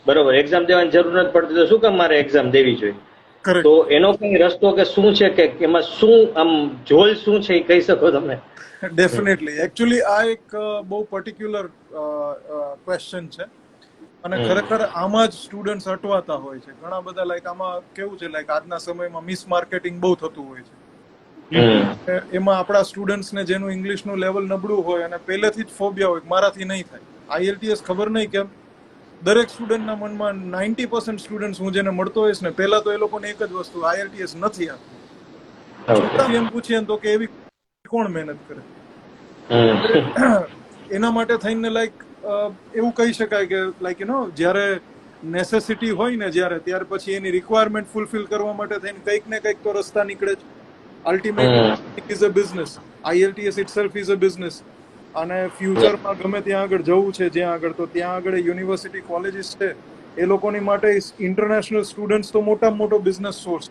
બરોબર, એક્ઝામ દેવાની જરૂર નથી પડતી, તો શું કામ મારે એક્ઝામ દેવી જોઈએ? તો કરેક્ટ. એનો કઈ રસ્તો કે શું છે કે એમાં શું આમ જોલ શું છે એ કહી શકો તમે? ડેફિનેટલી. એકચ્યુઅલી આ એક બહુ પર્ટિક્યુલર ક્વેશ્ચન છે અને ખરેખર આમાં જ સ્ટુડન્ટ્સ અટવાતા હોય છે. ઘણા બધા લાઈક આમાં કેવું છે, લાઈક આજના સમયમાં મિસ માર્કેટિંગ બહુ થતું હોય છે. એમાં આપણા સ્ટુડન્ટ્સને જેનું ઇંગ્લિશનું લેવલ નબળું હોય અને પહેલેથી જ ફોબિયા હોય મારાથી નહીં થાય, આઈએલટીએસ ખબર નહીં કેમ દરેક સ્ટુડન્ટના મનમાં 90% સ્ટુડન્ટ્સ હું જેને મળતો હોઈશ ને, પહેલા તો એ લોકોને એક જ વસ્તુ, આઈએલટીએસ નથી આપતું. છતાં એમ પૂછીએ તો કે એવી કોણ મહેનત કરે? એના માટે થઈને લાઈક એવું કહી શકાય કે લાઈક જ્યારે નેસેસિટી હોય ને ત્યાર પછી એની રિક્વાયરમેન્ટ ફૂલફિલ કરવા માટે થઈને કંઈક ને કંઈક તો રસ્તા નીકળે છે. Ultimately is a business. IELTS itself is a business. અને ફ્યુચરમાં ગમે ત્યાં આગળ જવું છે, જ્યાં આગળ, તો ત્યાં આગળ યુનિવર્સિટી કોલેજીસ છે, એ લોકોની માટે ઇન્ટરનેશનલ સ્ટુડન્ટ્સ તો મોટામાં મોટો બિઝનેસ સોર્સ.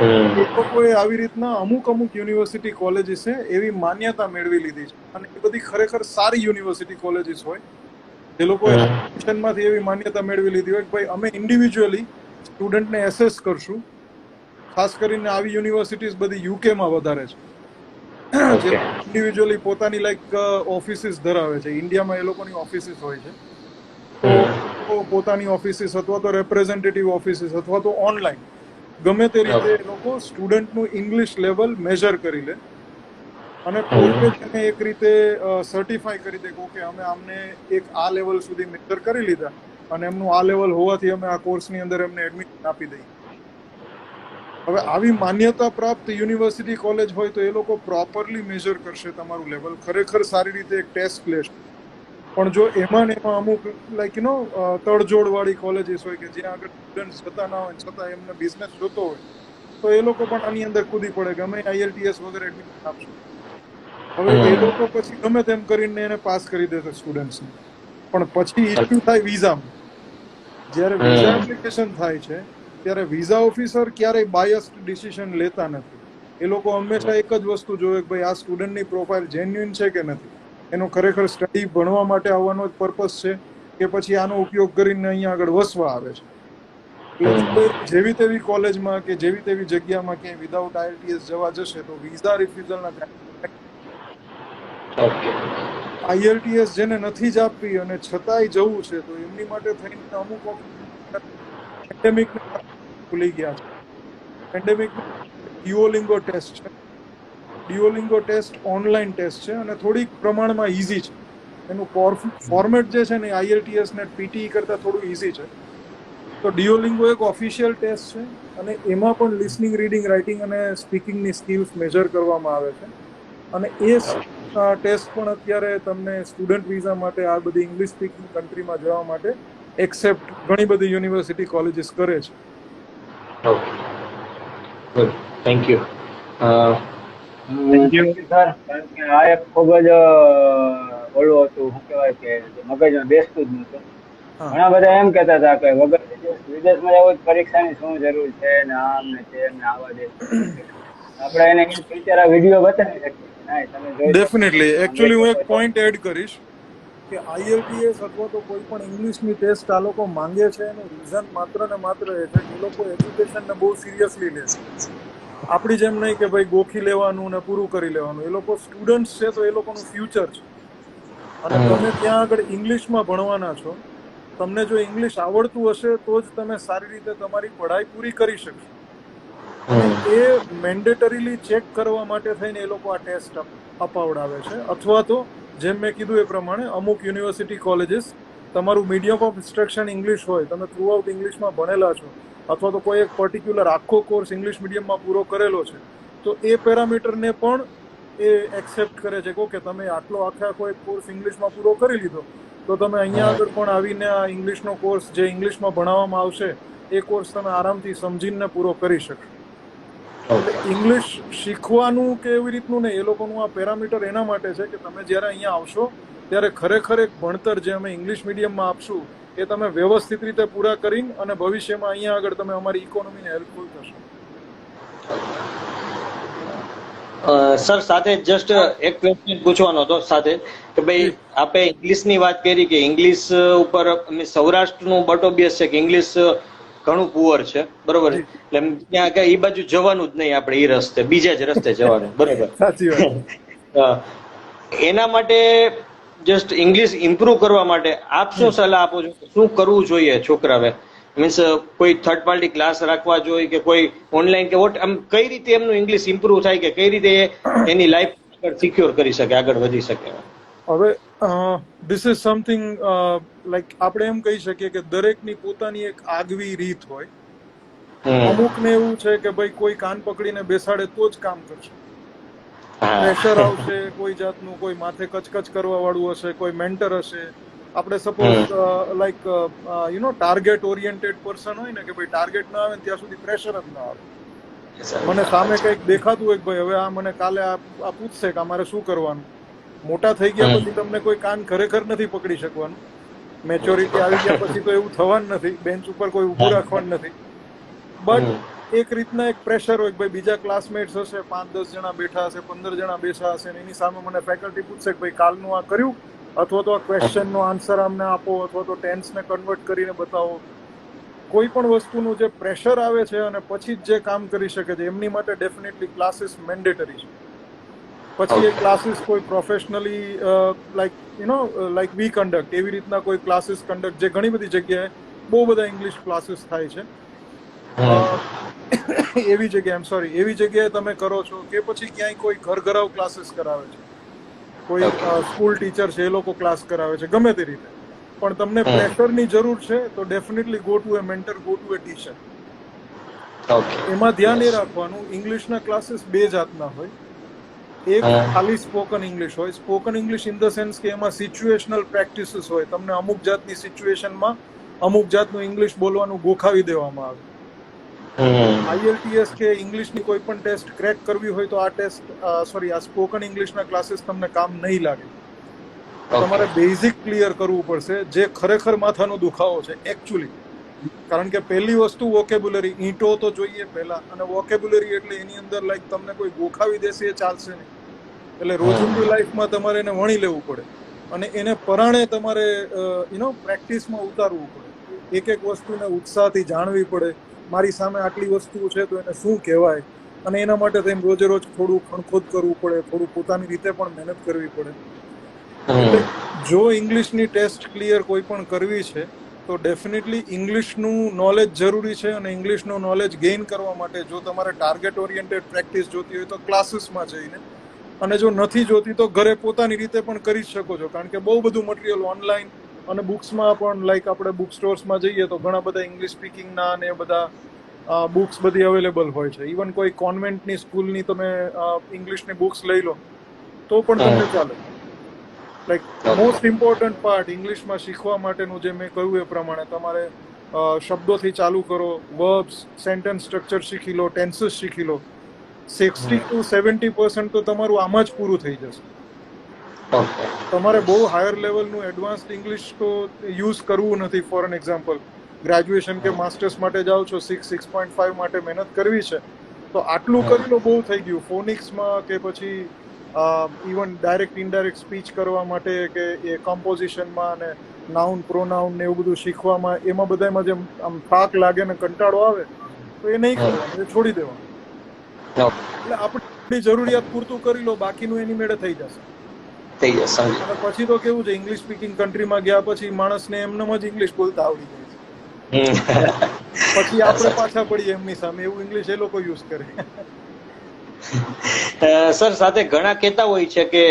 એ લોકોએ આવી રીતના અમુક યુનિવર્સિટી કોલેજીસે એવી માન્યતા મેળવી લીધી છે અને એ બધી ખરેખર સારી યુનિવર્સિટી કોલેજીસ હોય. એ લોકોએ એડમિશનમાંથી એવી માન્યતા મેળવી લીધી હોય કે ભાઈ અમે ઇન્ડિવિજ્યુઅલી સ્ટુડન્ટને એસેસ કરશું. ખાસ કરીને આવી યુનિવર્સિટીઝ બધી યુકેમાં વધારે છે, જે ઇન્ડિવિજ્યુઅલી પોતાની લાઈક ઓફિસીસ ધરાવે છે. ઇન્ડિયામાં એ લોકોની ઓફિસીસ હોય છે, તો પોતાની ઓફિસીસ અથવા તો રેપ્રેઝેન્ટેટિવ ઓફિસીસ અથવા તો ઓનલાઈન ગમે તે રીતે એ લોકો સ્ટુડન્ટનું ઇંગ્લિશ લેવલ મેજર કરી લે અને પોતે તેને એક રીતે સર્ટિફાઈ કરી દે કે અમે આમને એક આ લેવલ સુધી મેજર કરી લીધા અને એમનું આ લેવલ હોવાથી અમે આ કોર્સની અંદર એમને એડમિશન આપી દઈએ. હવે આવી માન્યતા પ્રાપ્ત યુનિવર્સિટી કોલેજ હોય તો એ લોકો પ્રોપરલી મેજર કરશે તમારું લેવલ, ખરેખર સારી રીતે એક ટેસ્ટ લેશે. પણ જો એમાં અમુક લાઈક તડજોડ વાળી કોલેજીસ હોય કે જ્યાં આગળ સ્ટુડન્ટ જતા ના હોય છતાં એમને બિઝનેસ જોતો હોય, તો એ લોકો પણ આની અંદર કૂદી પડે કે અમે આઈએલટીએસ વગર એડમિશન આપશું. હવે એ લોકો પછી ગમે તેમ કરીને એને પાસ કરી દેશે સ્ટુડન્ટ્સને, પણ પછી ઇસ્યુ થાય વિઝામાં. જ્યારે વિઝા એપ્લિકેશન થાય છે ત્યારે વિઝા ઓફિસર ક્યારેય બાયસ્ડ ડિસિઝન લેતા નથી. એ લોકો હંમેશા એક જ વસ્તુ જોવે કે ભાઈ આ સ્ટુડન્ટની પ્રોફાઇલ જેન્યુઇન છે કે નથી, એનો ખરેખર સ્ટડી ભણવા માટે આવવાનો જ પર્પસ છે કે પછી આનો ઉપયોગ કરીને અહીંયા આગળ વસવા આવે છે. એટલે જેવી તેવી કોલેજમાં કે જેવી તેવી જગ્યામાં ક્યાંય વિધાઉટ આઈએલટીએસ જવા જશે તો વિઝા રિફ્યુઝલના આઈએલટીએસ જેને નથી જ આપવી અને છતાંય જવું છે તો એમની માટે થઈને અમુક પેન્ડેમિક ભૂલી ગયા છે. પેન્ડેમિક ડ્યુઓલિંગો ટેસ્ટ છે. ડ્યુઓલિંગો ટેસ્ટ ઓનલાઈન ટેસ્ટ છે અને થોડીક પ્રમાણમાં ઇઝી છે. એનું ફોર્મેટ જે છે ને આઈએલટીએસ ને પીટીઈ કરતા થોડું ઇઝી છે. તો ડ્યુઓલિંગો એક ઓફિશિયલ ટેસ્ટ છે અને એમાં પણ લિસનિંગ, રીડિંગ, રાઇટિંગ અને સ્પીકિંગની સ્કિલ્સ મેજર કરવામાં આવે છે. અને એ ટેસ્ટ પણ અત્યારે તમને સ્ટુડન્ટ વિઝા માટે આ બધી ઇંગ્લિશ સ્પીકિંગ કન્ટ્રીમાં જવા માટે એક્સેપ્ટ ઘણી બધી યુનિવર્સિટી કોલેજીસ કરે છે. Okay, good, thank you. Thank you sir. કારણ કે આ એક ખૂબ જ ઓલું હતું, શું કહેવાય કે મગજમાં બેસતું જ નહોતું. ઘણા બધા એમ કહેતા હતા કે વગર વિદેશમાં જવું પરીક્ષાની શું જરૂર છે ને આમ ને તેમ ને આવા દેશ આપણે એને ફ્યુચર આ વિડીયો બતાવી શકીએ કે ના તમે જોઈ શકો. ડેફિનેટલી. એકચ્યુઅલી હું એક પોઈન્ટ એડ કરીશ કે આઈએલટીએસ અથવા તો કોઈ પણ ઇંગ્લિશની ટેસ્ટ આ લોકો માંગે છે એનું રીઝન માત્ર ને માત્ર એ છે કે એ લોકો એજ્યુકેશનને બહુ સિરિયસલી લે છે. આપણી જેમ નહીં કે ભાઈ ગોખી લેવાનું ને પૂરું કરી લેવાનું. એ લોકો સ્ટુડન્ટ્સ છે તો એ લોકોનું ફ્યુચર છે. અને તમે ત્યાં આગળ ઇંગ્લિશમાં ભણવાના છો. તમને જો ઇંગ્લિશ આવડતું હશે તો જ તમે સારી રીતે તમારી પઢાઈ પૂરી કરી શકશો. અને એ મેન્ડેટરીલી ચેક કરવા માટે થઈને એ લોકો આ ટેસ્ટ અપાવડાવે છે. અથવા તો જેમ મેં કીધું એ પ્રમાણે અમુક યુનિવર્સિટી કોલેજીસ તમારું મીડિયમ ઓફ ઇન્સ્ટ્રક્શન ઇંગ્લિશ હોય, તમે થ્રુ આઉટ ઇંગ્લિશમાં ભણેલા છો, અથવા તો કોઈ એક પર્ટિક્યુલર આખો કોર્સ ઇંગ્લિશ મીડિયમમાં પૂરો કરેલો છે, તો એ પેરામીટરને પણ એ એક્સેપ્ટ કરે છે કે તમે આટલો આખો એક કોર્સ ઇંગ્લિશમાં પૂરો કરી લીધો તો તમે અહીંયા આગળ પણ આવીને આ ઇંગ્લિશનો કોર્સ જે ઇંગ્લિશમાં ભણાવવામાં આવશે એ કોર્સ તમે આરામથી સમજીને પૂરો કરી શકશો. એટલે ઇંગ્લિશ શીખવાનું કે એવી રીતનું નહીં, એ લોકોનું આ પેરામીટર એના માટે છે કે તમે જ્યારે અહીંયા આવશો ત્યારે ખરેખર એક ભણતર જે અમે ઇંગ્લિશ મીડિયમમાં આપશું એ તમે વ્યવસ્થિત રીતે પૂરા કરીને અને ભવિષ્યમાં અહીંયા આગળ તમે અમારી ઇકોનોમીને હેલ્પફુલ થશો. સર સાથે જસ્ટ એક ક્વેશ્ચન પૂછવાનો હતો સાથે કે ભાઈ આપણે ઇંગ્લિશની વાત કરી કે ઇંગ્લિશ ઉપર સૌરાષ્ટ્રનું બટ ઓબ્વિયસ છે કે ઇંગ્લિશ ઘણું પુઅર છે, બરોબર? એટલે ત્યાં કઈ એ બાજુ જવાનું જ નહીં આપણે, એ રસ્તે બીજા જ રસ્તે જવાનું, બરોબર? સાચી વાત. એના માટે જસ્ટ ઇંગ્લિશ ઇમ્પ્રુવ કરવા માટે આપ શું સલાહ આપો છો? શું કરવું જોઈએ છોકરાએ? મીન્સ કોઈ થર્ડ પાર્ટી ક્લાસ રાખવા જોઈએ કે કોઈ ઓનલાઈન કે વોટ, આમ કઈ રીતે એમનું ઇંગ્લિશ ઇમ્પ્રુવ થાય કે કઈ રીતે એની લાઈફ સિક્યોર કરી શકે, આગળ વધી શકે? હવે ધીસ ઇઝ સમથિંગ લાઈક આપણે એમ કહી શકીએ કે દરેકની પોતાની એક આગવી રીત હોય. અમુકને એવું છે કે ભાઈ કોઈ કાન પકડીને બેસાડે તો જ કામ કરશે, પ્રેશર આવશે કોઈ જાતનું, કોઈ માથે કચકચ કરવા વાળું હશે, કોઈ મેન્ટર હશે. આપણે suppose like you know target oriented person હોય ને કે ભાઈ ટાર્ગેટ ના આવે ત્યાં સુધી પ્રેશર જ ના આવે. મને સામે કંઈક દેખાતું હોય કે ભાઈ હવે આ મને કાલે આ પૂછશે કે અમારે શું કરવાનું. મોટા થઈ ગયા પછી તમને કોઈ કાન ખરેખર નથી પકડી શકવાનું. મેચ્યોરિટી આવી ગયા પછી તો એવું થવાનું નથી, બેન્ચ ઉપર કોઈ ઊભું રાખવાનું નથી. બટ એક રીતના એક પ્રેશર હોય કે ભાઈ બીજા ક્લાસમેટ્સ હશે, 5-10 જણા બેઠા હશે, 15 જણા બેઠા હશે, એની સામે મને ફેકલ્ટી પૂછશે કે ભાઈ કાલનું આ કર્યું, અથવા તો આ ક્વેશ્ચનનો આન્સર અમને આપો, અથવા તો ટેન્સને કન્વર્ટ કરીને બતાવો. કોઈ પણ વસ્તુનું જે પ્રેશર આવે છે અને પછી જ જે કામ કરી શકે છે એમની માટે ડેફિનેટલી ક્લાસીસ મેન્ડેટરી છે. પછી એ ક્લાસીસ કોઈ professionally like you know like we conduct એવી રીતના કોઈ ક્લાસીસ કન્ડક્ટ, જે ઘણી બધી જગ્યાએ બહુ બધા ઇંગ્લિશ ક્લાસીસ થાય છે, એવી જગ્યાએ એવી જગ્યાએ તમે કરો છો કે પછી ક્યાંય કોઈ ઘર ક્લાસીસ કરાવે છે, કોઈ સ્કૂલ ટીચર છે એ લોકો ક્લાસ કરાવે છે, ગમે તે રીતે. પણ તમને પ્રેશરની જરૂર છે તો definitely go to A mentor, go to A teacher. એમાં ધ્યાન એ રાખવાનું, ઇંગ્લિશના ક્લાસીસ બે જાતના હોય. એક ખાલી સ્પોકન ઇંગ્લિશ હોય. Spoken English in the sense કે એમાં સિચ્યુએશનલ પ્રેક્ટિસીસ હોય. તમને અમુક જાતની સિચ્યુએશનમાં અમુક જાતનું ઇંગ્લિશ બોલવાનું ગોખાવી દેવામાં આવે. IELTS કે ઇંગ્લિશની કોઈ પણ ટેસ્ટ ક્રેક કરવી હોય તો આ સ્પોકન ઇંગ્લિશના ક્લાસીસ તમને કામ નહીં લાગે. તમારે બેઝિક ક્લિયર કરવું પડશે, જે ખરેખર માથાનો દુખાવો છે એકચ્યુઅલી. કારણ કે પહેલી વસ્તુ વોકેબ્યુલરી, ઈંટો તો જોઈએ પહેલા, અને વોકેબ્યુલરી એટલે એની અંદર લાઈક તમને કોઈ ગોખાવી દેશે એ ચાલશે નહીં. એટલે રોજિંદી લાઈફમાં તમારે એને વણી લેવું પડે અને એને પરાણે તમારે પ્રેક્ટિસમાં ઉતારવું પડે. એક એક વસ્તુને ઉત્સાહથી જાણવી પડે. મારી સામે આટલી વસ્તુઓ છે તો એને શું કહેવાય, અને એના માટે તેમ રોજે રોજ થોડું ખણખોદ કરવું પડે, થોડું પોતાની રીતે પણ મહેનત કરવી પડે. જો ઇંગ્લિશની ટેસ્ટ ક્લિયર કોઈ પણ કરવી છે તો ડેફિનેટલી ઇંગ્લિશનું નોલેજ જરૂરી છે. અને ઇંગ્લિશનું નોલેજ ગેઇન કરવા માટે જો તમારે ટાર્ગેટ ઓરિએન્ટેડ પ્રેક્ટિસ જોતી હોય તો ક્લાસીસમાં જઈને, અને જો નથી જોતી તો ઘરે પોતાની રીતે પણ કરી શકો છો. કારણ કે બહુ બધું મટીરિયલ ઓનલાઈન અને બુક્સમાં પણ, લાઈક આપણે બુક સ્ટોર્સમાં જઈએ તો ઘણા બધા ઇંગ્લિશ સ્પીકિંગના અને એ બધા બુક્સ બધી અવેલેબલ હોય છે. ઇવન કોઈ કોન્વેન્ટની સ્કૂલની તમે ઇંગ્લિશની બુક્સ લઈ લો તો પણ તમને ચાલે. લાઈક મોસ્ટ ઇમ્પોર્ટન્ટ પાર્ટ ઇંગ્લિશમાં શીખવા માટેનું, જે મેં કહ્યું એ પ્રમાણે, તમારે શબ્દોથી ચાલુ કરો, વર્બ્સ, સેન્ટેન્સ સ્ટ્રક્ચર શીખી લો, ટેન્સીસ શીખી લો. 60 to 70% તો તમારું આમાં જ પૂરું થઈ જશે. તમારે બહુ હાયર લેવલનું એડવાન્સ્ડ ઇંગ્લિશ તો યુઝ કરવું નથી. ફોર એન એક્ઝામ્પલ, ગ્રેજ્યુએશન કે માસ્ટર્સ માટે જાઓ છો, 6.5 માટે મહેનત કરવી છે તો આટલું કરી લો, બહુ થઈ ગયું. ફોનિક્સમાં કે પછી ઇવન ડાયરેક્ટ ઇનડાયરેક્ટ સ્પીચ કરવા માટે કે એ કમ્પોઝિશનમાં અને નાઉન પ્રોનાઉન ને એવું બધું શીખવામાં, એમાં બધામાં જેમ આમ થાક લાગે ને કંટાળો આવે તો એ નહીં કરવાનું, એ છોડી દેવાનું. એટલે આપણી જરૂરિયાત પૂરતું કરી લો, બાકીનું એની મેળે થઈ જશે. થઈ જશે, સમજી. અને પછી તો કેવું છે, ઇંગ્લિશ સ્પીકિંગ કન્ટ્રીમાં ગયા પછી માણસને એમનેમ જ ઇંગ્લિશ બોલતા આવડી જાય છે. પછી આપણે પાછા પડીએ એમની સામે, એવું ઇંગ્લિશ એ લોકો યુઝ કરે. સર સાથે ઘણા કહેતા હોય છે કે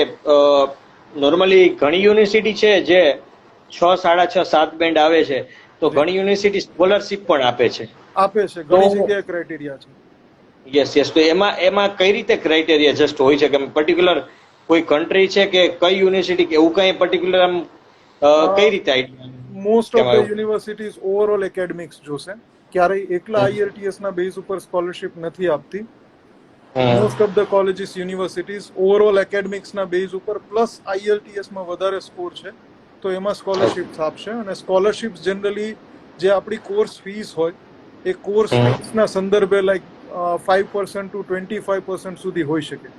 નોર્મલી ઘણી યુનિવર્સિટી છે જે 6, 6.5, 7 બેન્ડ આવે છે, તો ઘણી યુનિવર્સિટી સ્કોલરશિપ પણ આપે છે. આપે છે, ઘણી જગ્યાએ ક્રાઇટેરિયા છે. Yes yes. તો એમાં કઈ રીતે ક્રાઇટેરિયા જસ્ટ હોય છે કે પર્ટિક્યુલર કોઈ કન્ટ્રી છે કે કઈ યુનિવર્સિટી કે એવું કઈ પર્ટિક્યુલર આમ કઈ રીતે most of the universities overall academics જોશે. ક્યારેય એકલા IELTS ના બેઝ ઉપર સ્કોલરશિપ નથી આપતી. Most of the colleges universities overall academics ના બેઝ ઉપર પ્લસ IELTS માં વધારે સ્કોર છે તો એમાં સ્કોલરશિપ્સ આપશે. અને સ્કોલરશિપ્સ જનરલી જે આપણી કોર્સ ફીસ હોય એ કોર્સ ફીસના સંદર્ભે લાઈક 5% to 25% સુધી હોઈ શકે.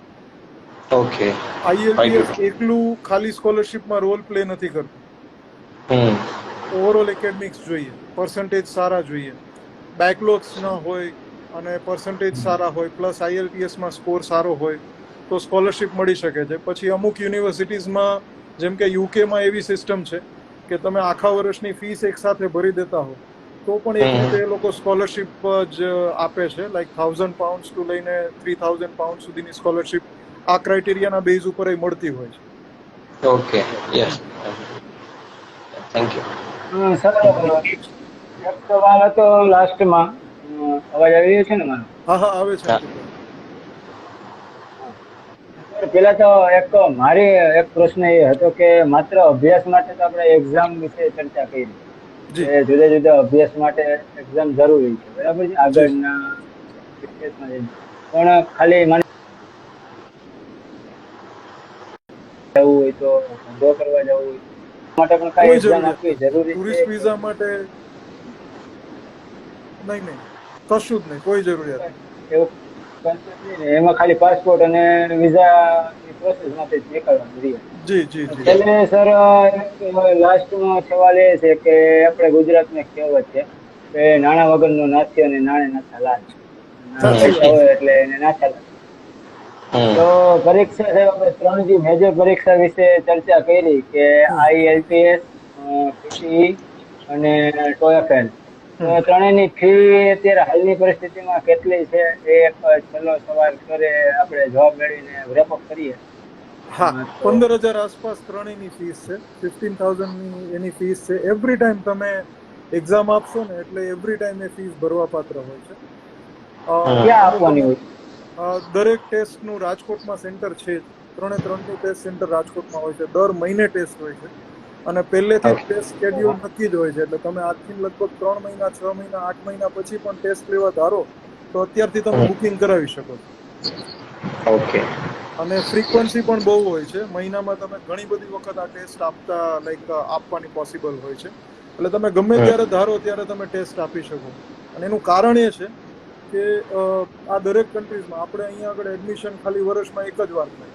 ઓકે. IELTS એકલું ખાલી સ્કોલરશિપમાં રોલ પ્લે નથી કરતું. ઓવરઓલ એકેડેમિક્સ જોઈએ, પર્સન્ટેજ સારા જોઈએ, બેકલોગ્સ ન હોય અને પર્સન્ટેજ સારા હોય, પ્લસ IELTS માં સ્કોર સારો હોય તો સ્કોલરશિપ મળી શકે છે. પછી અમુક યુનિવર્સિટીઝમાં જેમ કે યુકેમાં એવી સિસ્ટમ છે કે તમે આખા વર્ષની ફીસ એક સાથે ભરી દેતા હો તો પણ એક રીતે એ લોકો સ્કોલરશિપ જ આપે છે, લાઈક £1000 ટુ લઈને £3000 સુધીની સ્કોલરશિપ આ ક્રાઇટેરિયાના બેઝ ઉપર મળતી હોય છે. Okay, yes, thank you. Sir એક સવાલ હતો લાસ્ટમાં, અવાજ આવી રહ્યો છે ને મારો? હા હા આવે છે. પેલા તો મારી એક પ્રશ્ન એ હતો કે માત્ર અભ્યાસ માટે તો આપણે એક્ઝામ વિશે ચર્ચા કરી કે જુદા જુદા અભ્યાસ માટે એક્ઝામ જરૂરી છે, બરાબર છે, આગળના વિશેષમાં જઈને. પણ ખાલી મને જવું હોય તો ધંધો કરવા જવું હોય માટે પણ કઈ એક્ઝામ આપવી જરૂરી છે? ટુરિસ્ટ વિઝા માટે નહીં, કશું જ નહીં, કોઈ જરૂરિયાત નહીં. એવું concept નહીં ને, એમાં ખાલી પાસપોર્ટ અને વિઝાની પ્રોસેસ માટે જ નીકળવાનું રહે. જી જી જી. એટલે સર લાસ્ટનો સવાલ એ છે કે આપણે ગુજરાતમાં કહેવત છે કે નાણાં વગરનો નાથ્ય અને નાણે નાથા લાલ. પૈસા હોય એટલે એને નાથા લાલ. તો પરીક્ષા છે, આપણે 3 જે મેજર પરીક્ષા વિશે ચર્ચા કરી કે IELTS, PTE અને TOEFL. તો ત્રણેયની ફી અત્યારે હાલની પરિસ્થિતિમાં કેટલી છે એ એક છેલ્લો સવાલ કરે, આપણે જવાબ મેળવીને રેપઅપ કરીએ. હા, 15,000 આસપાસ ત્રણેયની ફીસ છે. 15,000ની એની ફીસ છે. એવરી ટાઈમ તમે એક્ઝામ આપશો ને એટલે એવરી ટાઈમ એ ફીસ ભરવા પાત્ર હોય છે. ક્યાં આપવાની હોય? દરેક ટેસ્ટનું રાજકોટમાં સેન્ટર છે. 3નું ટેસ્ટ સેન્ટર રાજકોટમાં હોય છે. દર મહિને ટેસ્ટ હોય છે અને પહેલેથી ટેસ્ટ શેડ્યુલ નક્કી જ હોય છે. એટલે તમે આજથી લગભગ 3 મહિના, 6 મહિના, 8 મહિના પછી પણ ટેસ્ટ લેવા ધારો તો અત્યારથી તમે બુકિંગ કરાવી શકો છો. ઓકે. અને ફ્રીક્વન્સી પણ બહુ હોય છે. મહિનામાં તમે ઘણી બધી વખત આ ટેસ્ટ આપવાની પોસિબલ હોય છે. એટલે તમે ગમે ત્યારે ધારો ત્યારે તમે ટેસ્ટ આપી શકો. અને એનું કારણ એ છે કે આ દરેક કન્ટ્રીઝમાં આપણે અહીંયા આગળ એડમિશન ખાલી વર્ષમાં એક જ વાર થાય,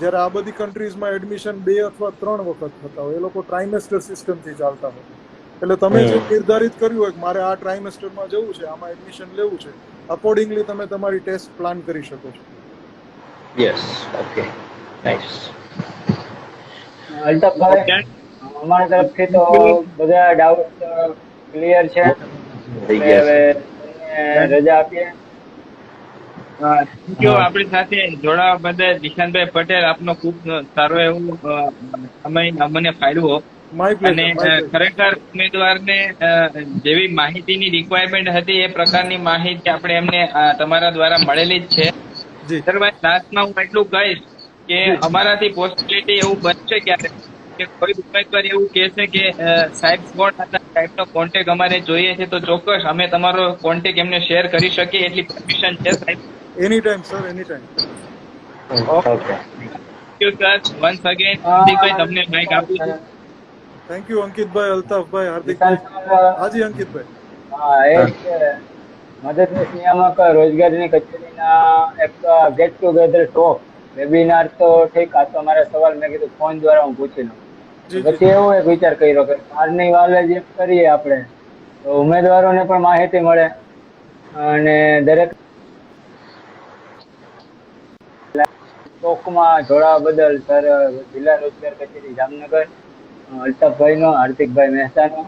જ્યારે આ બધી કન્ટ્રીઝમાં એડમિશન 2 અથવા 3 વખત થતા હોય. એ લોકો ટ્રાઇમેસ્ટર સિસ્ટમથી ચાલતા હોય. એટલે તમે જે નિર્ધારિત કર્યું હોય કે મારે આ ટ્રાઇમેસ્ટરમાં જવું છે, આમાં એડમિશન લેવું છે, અકોર્ડિંગલી તમે તમારી ટેસ્ટ પ્લાન કરી શકો છો. Yes, okay, nice. અલ્તાફભાઈ, અમારા તરફથી તો બધા ડાઉટ ક્લિયર છે. હવે રજા આપીએ. આપણી સાથે જોડાવા બદલ દિશાનભાઈ પટેલ, આપનો ખૂબ સારો એવું સમય મને ફાળવ્યો. અને ખરેખર ઉમેદવારને જેવી માહિતીની રિક્વાયરમેન્ટ હતી એ પ્રકારની માહિતી આપણે એમને તમારા દ્વારા મળેલી જ છે. લાસ્ટમાં હું એટલું કહીશ કે અમારાથી પોસિબિલિટી એવું બનશે ક્યારે કે કોઈ ઉમેદવાર એવું કહેશે કે સાહેબ કોણ હતા, સાહેબનો કોન્ટેક્ટ અમારે જોઈએ છે, તો ચોક્કસ અમે તમારો કોન્ટેક્ટ એમને શેર કરી શકીએ એટલી પરમિશન છે સાહેબ. Any time sir, any time. Okay, thank you sir. Once again હાર્દિકભાઈ તમને માઇક આપું છું. થેન્ક યુ અંકિતભાઈ, અલ્તાફભાઈ, હાર્દિકભાઈ. હાજી અંકિતભાઈ. હા, એ મદદનીશ નિયામક રોજગારની કચેરીના એક ગેટ ટુગેધર ટોક વેબિનાર તો ઠીક, આ તો મારા સવાલ મેં કીધું ફોન દ્વારા હું પૂછી લઉં. પછી એવો એક વિચાર કર્યો કે બહારની વાલે જે કરીએ આપણે તો ઉમેદવારોને પણ માહિતી મળે અને દરેક ટોકમાં જોડાવા બદલ સર જિલ્લા રોજગાર કચેરી જામનગર અલ્તાફભાઈનો, હાર્દિકભાઈ મહેતાનો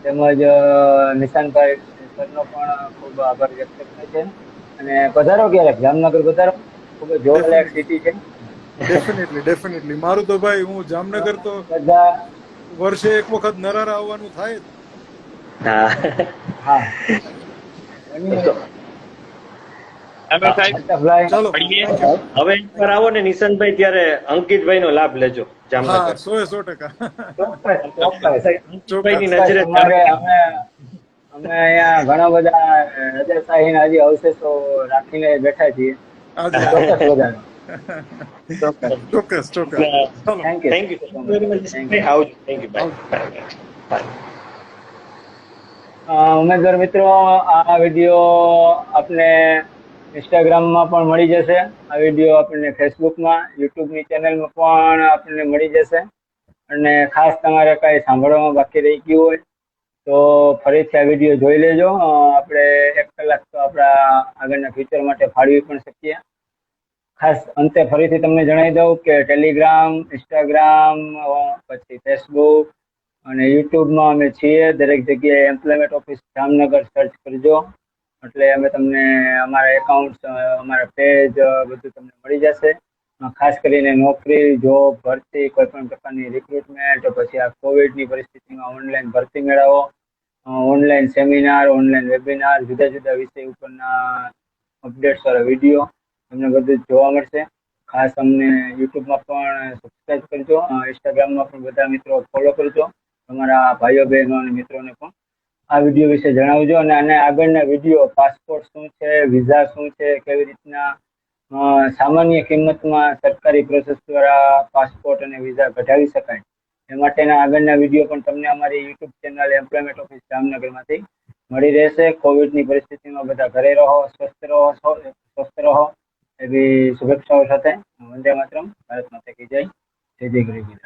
તેમજ નિશાંતભાઈ સરનો પણ ખૂબ આભાર વ્યક્ત કરે છે. અને પધારો ક્યારેક જામનગર પધારો, ખૂબ જ જોવાલાયક સિટી છે. ડેફિનેટલી મારું તો ભાઈ, હું જામનગર તો બધા વર્ષે એક વખત નરારા આવવાનું થાય જ. હા હા બની તો ચાલો સાહેબ, અલ્તાફભાઈ ચાલો મળીએ. હવે એકવાર આવો ને નિશાંતભાઈ, ત્યારે અંકિતભાઈ નો લાભ લેજો હા, જામનગર. 100% ચોક્કસ ચોક્કસ અંકિતભાઈની ચોક્કસ. નજરે અમારે અમે અહીંયા ઘણા બધા રાજાશાહીના હજી અવશેષો રાખીને બેઠા છીએ. આજે ચોક્કસ વધારો. ચોક્કસ ચાલો. Thank you thank you so much. Very much. આવજો. Thank you. આવજો. બાય. ઉમેદવાર મિત્રો, આ વિડીયો આપને ઇન્સ્ટાગ્રામમાં પણ મળી જશે. આ વિડીયો આપણને ફેસબુકમાં, યુટ્યુબની ચેનલમાં પણ આપણને મળી જશે. અને ખાસ તમારે કાંઈ સાંભળવામાં બાકી રહી ગયું હોય તો ફરીથી આ વિડીયો જોઈ લેજો. આપણે 1 કલાક તો આપણા આગળના ફ્યુચર માટે ફાળવી પણ શકીએ. ખાસ અંતે ફરીથી તમને જણાવી દઉં કે ટેલિગ્રામ, ઇન્સ્ટાગ્રામ, પછી ફેસબુક અને યુટ્યુબમાં અમે છીએ. દરેક જગ્યાએ એમ્પ્લોયમેન્ટ ઓફિસ જામનગર સર્ચ કરજો એટલે અમે તમને અમારા એકાઉન્ટ, અમારા પેજ બધું તમને મળી જશે. ખાસ કરીને નોકરી, જોબ, ભરતી, કોઈ પણ પ્રકારની રિક્રુટમેન્ટ, પછી આ કોવિડની પરિસ્થિતિમાં ઓનલાઈન ભરતી મેળવો, ઓનલાઈન સેમિનાર, ઓનલાઈન વેબિનાર, જુદા જુદા વિષય ઉપરના અપડેટ્સ વાળા વિડીયો તમને બધું જ જોવા મળશે. ખાસ અમને યુટ્યુબમાં પણ સબસ્ક્રાઈબ કરજો, ઇન્સ્ટાગ્રામમાં પણ બધા મિત્રો ફોલો કરજો. તમારા ભાઈઓ બહેનો અને મિત્રોને પણ આ વિડીયો વિશે જણાવજો. અને આને આગળના વિડીયો, પાસપોર્ટ શું છે, વિઝા શું છે, કેવી રીતના સામાન્ય કિંમતમાં સરકારી પ્રોસેસ દ્વારા પાસપોર્ટ અને વિઝા કઢાવી શકાય, એ માટેના આગળના વિડીયો પણ તમને અમારી યુટ્યુબ ચેનલ એમ્પ્લોયમેન્ટ ઓફિસ જામનગરમાંથી મળી રહેશે. કોવિડની પરિસ્થિતિમાં બધા ઘરે રહો, સ્વસ્થ રહો એવી શુભેચ્છાઓ સાથે વંદે માતરમ. ભારત માતા કી જય. જય જય ગરીબી.